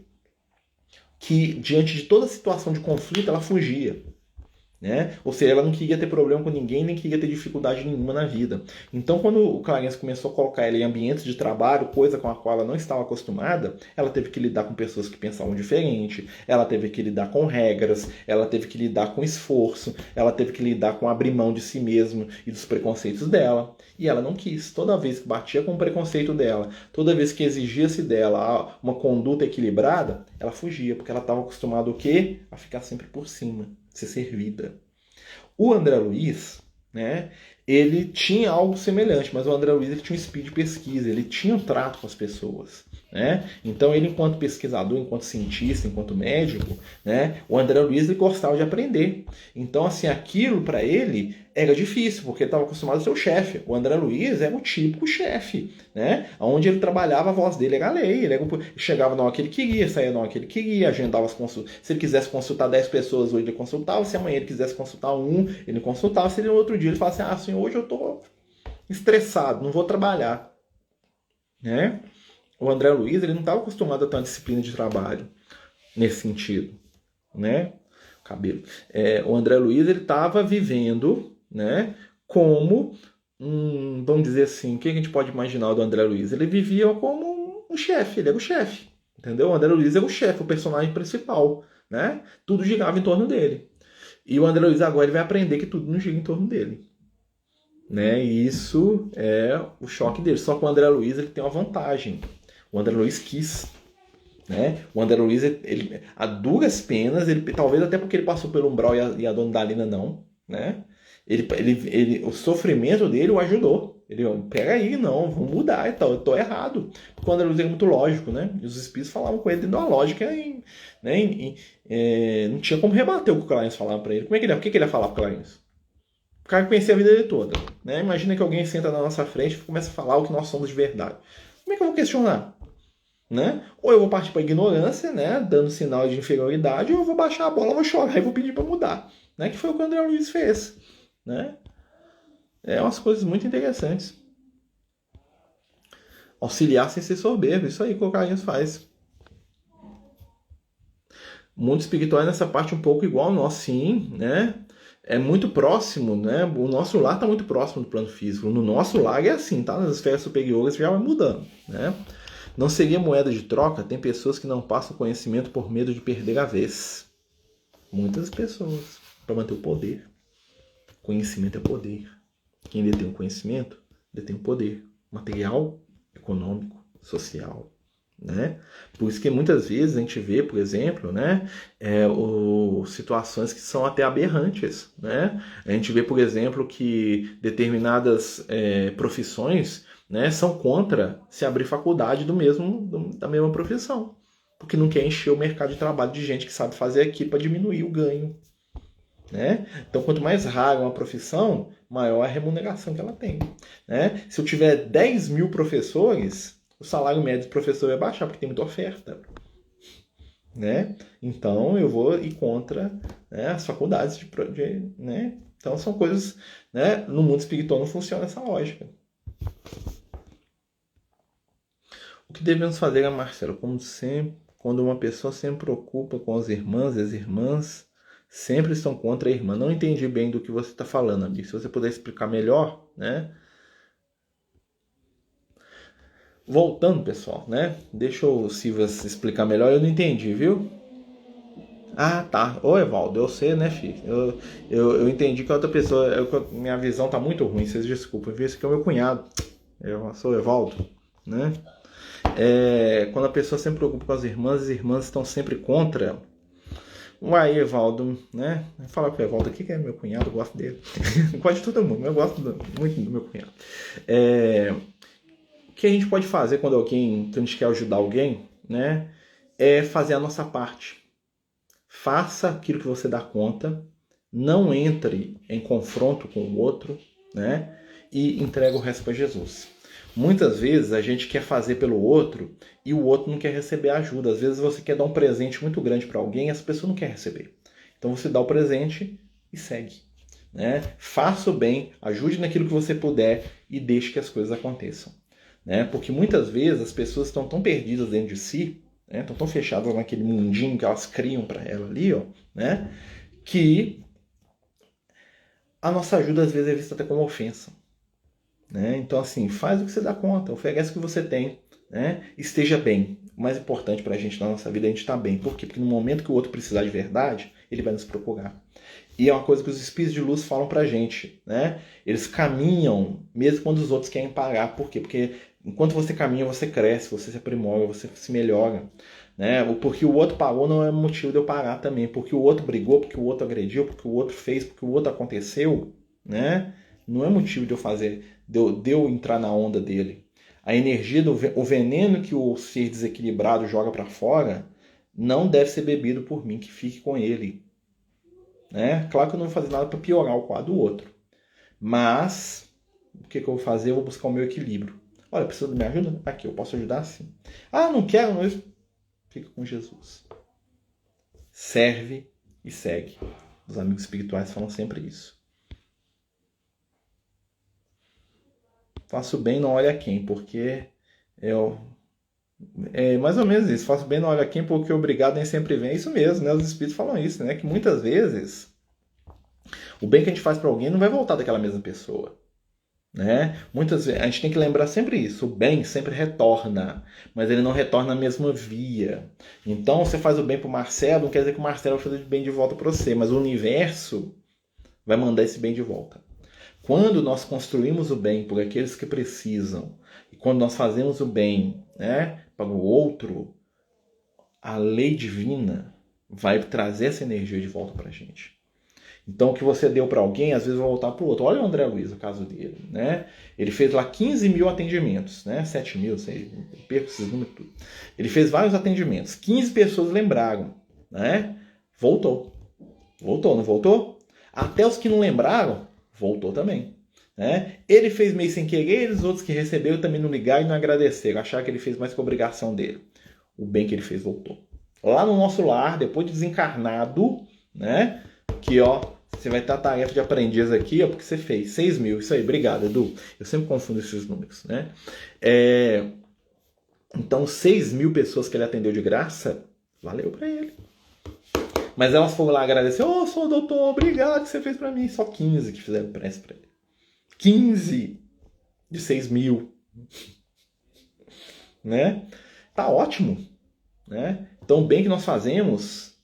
que, diante de toda situação de conflito, ela fugia. Né? Ou seja, ela não queria ter problema com ninguém, nem queria ter dificuldade nenhuma na vida. Então, quando o Clarence começou a colocar ela em ambientes de trabalho, coisa com a qual ela não estava acostumada, ela teve que lidar com pessoas que pensavam diferente, ela teve que lidar com regras, ela teve que lidar com esforço, ela teve que lidar com abrir mão de si mesma e dos preconceitos dela. E ela não quis. Toda vez que batia com o preconceito dela, toda vez que exigia-se dela uma conduta equilibrada, ela fugia, porque ela estava acostumada o quê? A ficar sempre por cima, ser servida. O André Luiz, né, ele tinha algo semelhante, mas o André Luiz ele tinha um espírito de pesquisa, ele tinha um trato com as pessoas. Né? Então ele, enquanto pesquisador, enquanto cientista, enquanto médico, né, o André Luiz ele gostava de aprender. Então, assim, aquilo para ele era difícil, porque ele estava acostumado a ser o chefe. O André Luiz era o típico chefe, né? Onde ele trabalhava, a voz dele era a lei. Ele chegava na hora que ele queria, saía na hora que ele queria, agendava as consultas. Se ele quisesse consultar 10 pessoas, hoje ele consultava. Se amanhã ele quisesse consultar um, ele consultava. Se ele no outro dia ele falasse assim, hoje eu estou estressado, não vou trabalhar. Né? O André Luiz ele não estava acostumado a ter uma disciplina de trabalho nesse sentido. Né? Cabelo. O André Luiz ele estava vivendo, né, como vamos dizer assim, o que a gente pode imaginar do André Luiz? Ele vivia como um chefe, ele era o chefe, entendeu? O André Luiz era o chefe, o personagem principal, né? Tudo girava em torno dele. E o André Luiz agora ele vai aprender que tudo não gira em torno dele, né? E isso é o choque dele. Só que o André Luiz ele tem uma vantagem. O André Luiz quis. Né? O André Luiz, ele, a duras penas, ele, talvez até porque ele passou pelo umbral e a dona Dalina não, né? O sofrimento dele o ajudou. Ele, peraí, não, vamos mudar e tal, eu tô errado. Porque o André Luiz é muito lógico, né? E os espíritos falavam com ele dentro da lógica, não tinha como rebater o que o Clarence falava pra ele. O que ele ia falar pro Clarence? O cara que conhecia a vida dele toda, né? Imagina que alguém senta na nossa frente e começa a falar o que nós somos de verdade. Como é que eu vou questionar? Né? Ou eu vou partir para ignorância, né, dando sinal de inferioridade, ou eu vou baixar a bola, vou chorar e vou pedir para mudar, né, que foi o que o André Luiz fez, né? É umas coisas muito interessantes. Auxiliar sem ser soberbo, isso aí que o Carlinhos faz. O mundo espiritual é nessa parte um pouco igual ao nosso, sim, né? É muito próximo, né? O nosso lar está muito próximo do plano físico. No nosso lar é assim, tá? Nas esferas superiores já vai mudando, né? Não seria moeda de troca? Tem pessoas que não passam conhecimento por medo de perder a vez. Muitas pessoas. Para manter o poder. Conhecimento é poder. Quem detém o conhecimento, detém o poder. Material, econômico, social. Né? Por isso que muitas vezes a gente vê, por exemplo, né, situações que são até aberrantes. Né? A gente vê, por exemplo, que determinadas profissões, né, são contra se abrir faculdade da mesma profissão, porque não quer encher o mercado de trabalho de gente que sabe fazer aquilo para diminuir o ganho. Né? Então, quanto mais rara uma profissão, maior a remuneração que ela tem. Né? Se eu tiver 10 mil professores, o salário médio do professor vai baixar, porque tem muita oferta. Né? Então, eu vou ir contra, né, as faculdades. Né? Então, são coisas... Né? No mundo espiritual não funciona essa lógica. O que devemos fazer, Marcelo? Como sempre, quando uma pessoa sempre preocupa com as irmãs sempre estão contra a irmã. Não entendi bem do que você está falando, amigo. Se você puder explicar melhor, né? Voltando, pessoal, né? Deixa o Silvas explicar melhor. Eu não entendi, viu? Ah, tá. Ô, Evaldo, eu sei, né, filho? Eu entendi que a outra pessoa... minha visão tá muito ruim, vocês desculpem. Esse aqui é o meu cunhado. Eu sou o Evaldo, né? Quando a pessoa sempre preocupa com as irmãs estão sempre contra. Uai, Evaldo, né? Fala com o Evaldo aqui, que é meu cunhado, eu gosto dele. Gosto de todo mundo, mas eu gosto muito do meu cunhado. O que a gente pode fazer quando a gente quer ajudar alguém, né? É fazer a nossa parte. Faça aquilo que você dá conta, não entre em confronto com o outro, né? E entrega o resto para Jesus. Muitas vezes a gente quer fazer pelo outro e o outro não quer receber ajuda. Às vezes você quer dar um presente muito grande para alguém e essa pessoa não quer receber. Então você dá o presente e segue. Né? Faça o bem, ajude naquilo que você puder e deixe que as coisas aconteçam. né? Porque muitas vezes as pessoas estão tão perdidas dentro de si, né? Estão tão fechadas naquele mundinho que elas criam para ela ali, ó, né? Que a nossa ajuda às vezes é vista até como ofensa, né? Então, assim, faz o que você dá conta, oferece o que você tem, né? Esteja bem. O mais importante para a gente na nossa vida é a gente estar bem. Por quê? Porque no momento que o outro precisar de verdade, ele vai nos procurar. E é uma coisa que os espíritos de luz falam pra gente, né? Eles caminham mesmo quando os outros querem parar. Por quê? Porque enquanto você caminha, você cresce, você se aprimora, você se melhora, né? Porque o outro parou não é motivo de eu parar também. Porque o outro brigou, porque o outro agrediu, porque o outro fez, porque o outro aconteceu, né? Não é motivo de eu fazer, de eu entrar na onda dele. A energia, o veneno que o ser desequilibrado joga para fora não deve ser bebido por mim, que fique com ele. Né? Claro que eu não vou fazer nada para piorar o quadro do outro. Mas, o que eu vou fazer? Eu vou buscar o meu equilíbrio. Olha, precisa de minha ajuda? Aqui, eu posso ajudar sim. Ah, não quero, não. Fica com Jesus. Serve e segue. Os amigos espirituais falam sempre isso. Faço bem, não olha quem, porque é mais ou menos isso. Faço bem, não olha quem, porque obrigado nem sempre vem. É isso mesmo, né? Os espíritos falam isso, né? Que muitas vezes o bem que a gente faz para alguém não vai voltar daquela mesma pessoa, né? Muitas vezes a gente tem que lembrar sempre isso. O bem sempre retorna, mas ele não retorna na mesma via. Então, você faz o bem para o Marcelo, não quer dizer que o Marcelo vai fazer o bem de volta para você, mas o universo vai mandar esse bem de volta. Quando nós construímos o bem por aqueles que precisam, e quando nós fazemos o bem, né, para o outro, a lei divina vai trazer essa energia de volta para a gente. Então, o que você deu para alguém, às vezes vai voltar para o outro. Olha o André Luiz, o caso dele, né? Ele fez lá 15 mil atendimentos, né? 7 mil, sei, perco esses números tudo. Ele fez vários atendimentos. 15 pessoas lembraram, né? Voltou. Voltou, não voltou? Até os que não lembraram, voltou também. Né? Ele fez meio sem querer, os outros que receberam também não ligaram e não agradeceram, acharam que ele fez mais que a obrigação dele. O bem que ele fez voltou. Lá no nosso lar, depois de desencarnado, né? Que ó, você vai ter a tarefa de aprendiz aqui, ó, porque você fez 6 mil. Isso aí, obrigado, Edu. Eu sempre confundo esses números, né? Então, 6 mil pessoas que ele atendeu de graça, valeu para ele. Mas elas foram lá agradecer. Ô, sou o doutor, obrigado que você fez para mim. Só 15 que fizeram prece para ele. 15 de 6 mil. Né? Tá ótimo. Né? Então, o bem que nós fazemos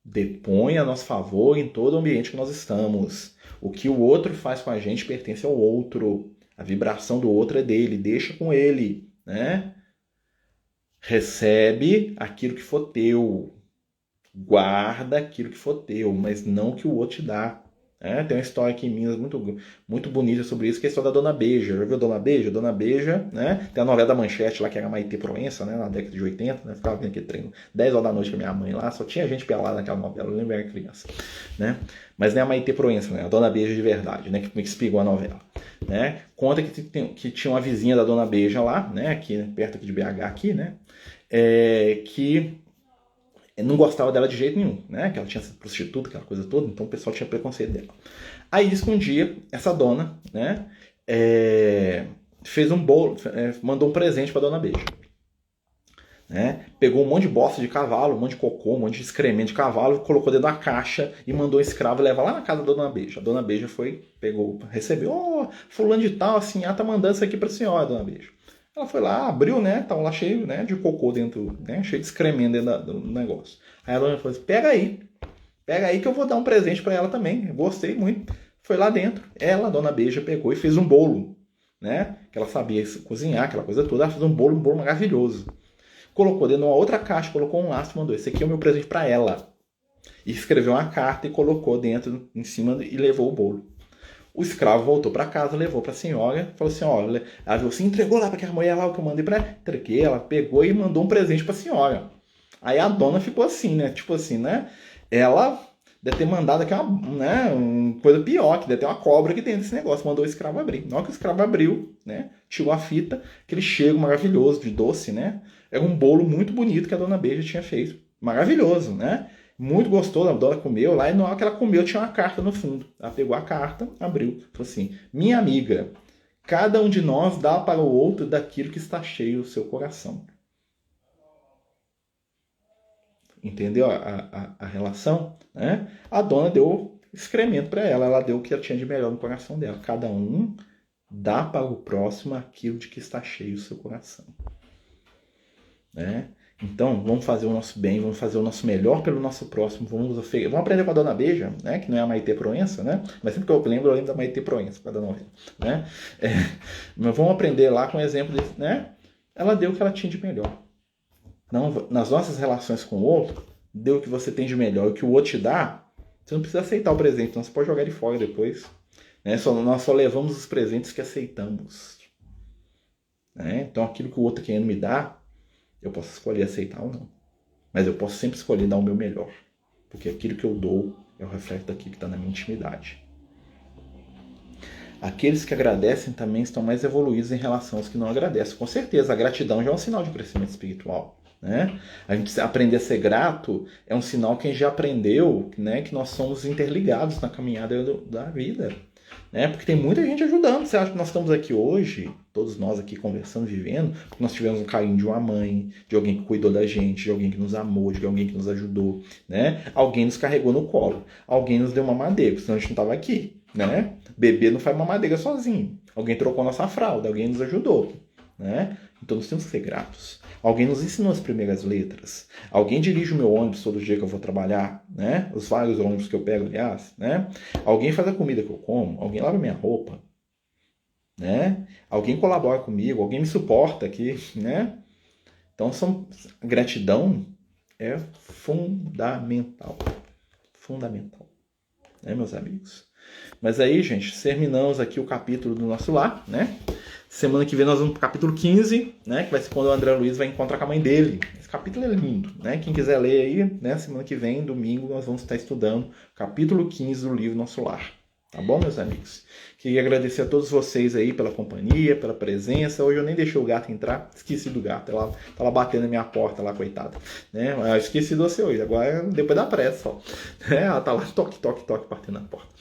depõe a nosso favor em todo o ambiente que nós estamos. O que o outro faz com a gente pertence ao outro. A vibração do outro é dele. Deixa com ele. Né? Recebe aquilo que for teu. Guarda aquilo que for teu, mas não que o outro te dá. Tem uma história aqui em Minas muito bonita sobre isso, que é a história da Dona Beija. Já viu a Dona Beija? Dona Beija, né? Tem a novela da Manchete lá, que era a Maitê Proença, né? Na década de 80, né? Ficava vendo aquele treino 10 horas da noite com a minha mãe lá, só tinha gente pelada naquela novela, eu lembro que era criança, né? Mas não é a Maitê Proença, né? A Dona Beija de verdade, né? Que explicou a novela, né? Conta que tinha uma vizinha da Dona Beija lá, né? Aqui, né? Perto aqui de BH, aqui, né? Que não gostava dela de jeito nenhum, né? Que ela tinha sido prostituta, aquela coisa toda, então o pessoal tinha preconceito dela. Aí diz que um dia, essa dona, né, fez um bolo, mandou um presente pra Dona Beija. Né? Pegou um monte de bosta de cavalo, um monte de cocô, um monte de excremento de cavalo, colocou dentro da caixa e mandou o escravo levar lá na casa da Dona Beija. A Dona Beija foi, pegou, recebeu, fulano de tal, assim, tá mandando isso aqui pra senhora, Dona Beija. Ela foi lá, abriu, né? Tava lá cheio, né, de cocô dentro, né? Cheio de excremento dentro do negócio. Aí a dona falou assim, pega aí que eu vou dar um presente para ela também. Eu gostei muito. Foi lá dentro. Ela, a Dona Beija, pegou e fez um bolo, né? Que ela sabia cozinhar, aquela coisa toda. Ela fez um bolo maravilhoso. Colocou dentro de uma outra caixa, colocou um laço e mandou, esse aqui é o meu presente para ela. E escreveu uma carta e colocou dentro, em cima, e levou o bolo. O escravo voltou para casa, levou para a senhora, falou assim, olha, ela falou assim, entregou lá para aquela mulher lá o que eu mandei para ela. Entreguei, ela pegou e mandou um presente para a senhora. Aí a dona ficou assim, né? Tipo assim, né? Ela deve ter mandado aqui uma coisa pior, que deve ter uma cobra aqui dentro desse negócio. Mandou o escravo abrir. Na hora que o escravo abriu, né? Tirou a fita, aquele cheiro maravilhoso de doce, né? Era um bolo muito bonito que a Dona Beija tinha feito. Maravilhoso, né? Muito gostoso, a dona comeu lá, e na hora que ela comeu tinha uma carta no fundo. Ela pegou a carta, abriu, falou assim, minha amiga, Cada um de nós dá para o outro daquilo que está cheio o seu coração. Entendeu a relação? Né? A dona deu excremento para ela, ela deu o que ela tinha de melhor no coração dela. Cada um dá para o próximo aquilo de que está cheio o seu coração. Né? Então, vamos fazer o nosso bem, vamos fazer o nosso melhor pelo nosso próximo, vamos aprender com a Dona Beija, né? Que não é a Maitê Proença, né? Mas sempre que eu lembro da Maitê Proença, com a Dona Novela, né? Mas vamos aprender lá com o exemplo desse, né? Ela deu o que ela tinha de melhor. Não, nas nossas relações com o outro, dê o que você tem de melhor. O que o outro te dá, você não precisa aceitar o presente, então você pode jogar ele fora depois. Né? Nós só levamos os presentes que aceitamos. Né? Então aquilo que o outro querendo me dar, eu posso escolher aceitar ou não. Mas eu posso sempre escolher dar o meu melhor. Porque aquilo que eu dou é o reflexo daquilo que está na minha intimidade. Aqueles que agradecem também estão mais evoluídos em relação aos que não agradecem. Com certeza, a gratidão já é um sinal de crescimento espiritual. Né? A gente aprender a ser grato é um sinal que a gente já aprendeu, né, que nós somos interligados na caminhada da vida. Né? Porque tem muita gente ajudando. Você acha que nós estamos aqui hoje, todos nós aqui conversando, vivendo, porque nós tivemos um carinho de uma mãe, de alguém que cuidou da gente, de alguém que nos amou, de alguém que nos ajudou. Né? Alguém nos carregou no colo, alguém nos deu uma mamadeira, senão a gente não estava aqui. Né? Bebê não faz mamadeira sozinho. Alguém trocou nossa fralda, alguém nos ajudou. Né? Então nós temos que ser gratos. Alguém nos ensinou as primeiras letras. Alguém dirige o meu ônibus todo dia que eu vou trabalhar, né? Os vários ônibus que eu pego, aliás, né? Alguém faz a comida que eu como. Alguém lava minha roupa, né? Alguém colabora comigo. Alguém me suporta aqui, né? Então, gratidão é fundamental. Fundamental. Né, meus amigos? Mas aí, gente, terminamos aqui o capítulo do nosso lar, né? Semana que vem nós vamos pro capítulo 15, né? Que vai ser quando o André Luiz vai encontrar com a mãe dele. Esse capítulo é lindo, né? Quem quiser ler aí, né? Semana que vem, domingo, nós vamos estar estudando o capítulo 15 do livro Nosso Lar. Tá bom, meus amigos? Queria agradecer a todos vocês aí pela companhia, pela presença. Hoje eu nem deixei o gato entrar, esqueci do gato. Ela tá lá batendo na minha porta, lá, coitada. Né? Eu esqueci de você hoje, agora depois da pressa, ó. Ela tá lá, toque, toque, toque, batendo na porta.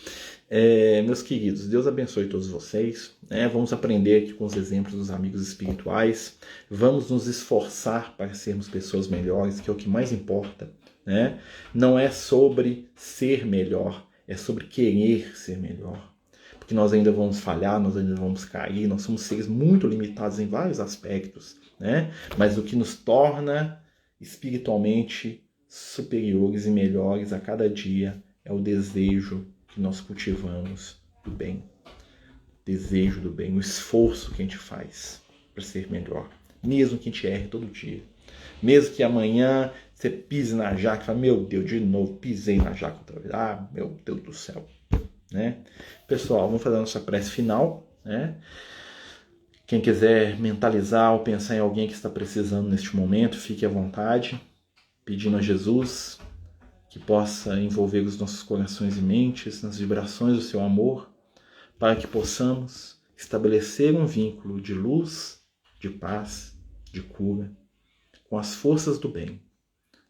Meus queridos, Deus abençoe todos vocês, né? Vamos aprender aqui com os exemplos dos amigos espirituais, vamos nos esforçar para sermos pessoas melhores, que é o que mais importa, né? Não é sobre ser melhor, é sobre querer ser melhor, porque nós ainda vamos falhar, nós ainda vamos cair, nós somos seres muito limitados em vários aspectos, né? Mas o que nos torna espiritualmente superiores e melhores a cada dia é o desejo que nós cultivamos do bem, desejo do bem, o esforço que a gente faz para ser melhor, mesmo que a gente erre todo dia, mesmo que amanhã você pise na jaca e fale, meu Deus, de novo, pisei na jaca outra vez, meu Deus do céu, né? Pessoal, vamos fazer a nossa prece final, né? Quem quiser mentalizar ou pensar em alguém que está precisando neste momento, fique à vontade, pedindo a Jesus que possa envolver os nossos corações e mentes nas vibrações do seu amor, para que possamos estabelecer um vínculo de luz, de paz, de cura, com as forças do bem.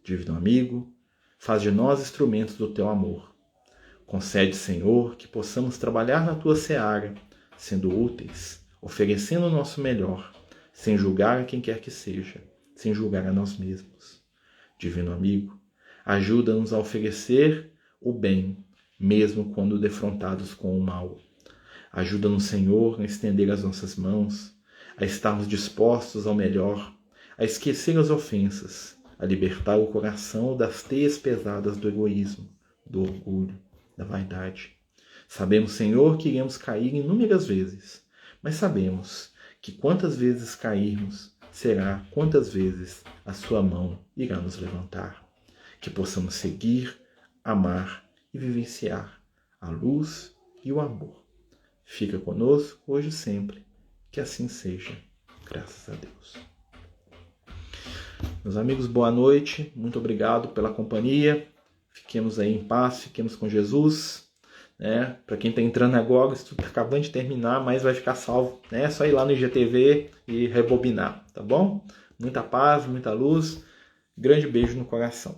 Divino amigo, faz de nós instrumentos do teu amor. Concede, Senhor, que possamos trabalhar na tua seara, sendo úteis, oferecendo o nosso melhor, sem julgar a quem quer que seja, sem julgar a nós mesmos. Divino amigo, ajuda-nos a oferecer o bem, mesmo quando defrontados com o mal. Ajuda-nos, Senhor, a estender as nossas mãos, a estarmos dispostos ao melhor, a esquecer as ofensas, a libertar o coração das teias pesadas do egoísmo, do orgulho, da vaidade. Sabemos, Senhor, que iremos cair inúmeras vezes, mas sabemos que quantas vezes cairmos, será quantas vezes a sua mão irá nos levantar. Que possamos seguir, amar e vivenciar a luz e o amor. Fica conosco hoje e sempre, que assim seja, graças a Deus. Meus amigos, boa noite, muito obrigado pela companhia, fiquemos aí em paz, fiquemos com Jesus, né? Para quem está entrando agora, isso está acabando de terminar, mas vai ficar salvo, né? É só ir lá no IGTV e rebobinar, tá bom? Muita paz, muita luz, grande beijo no coração.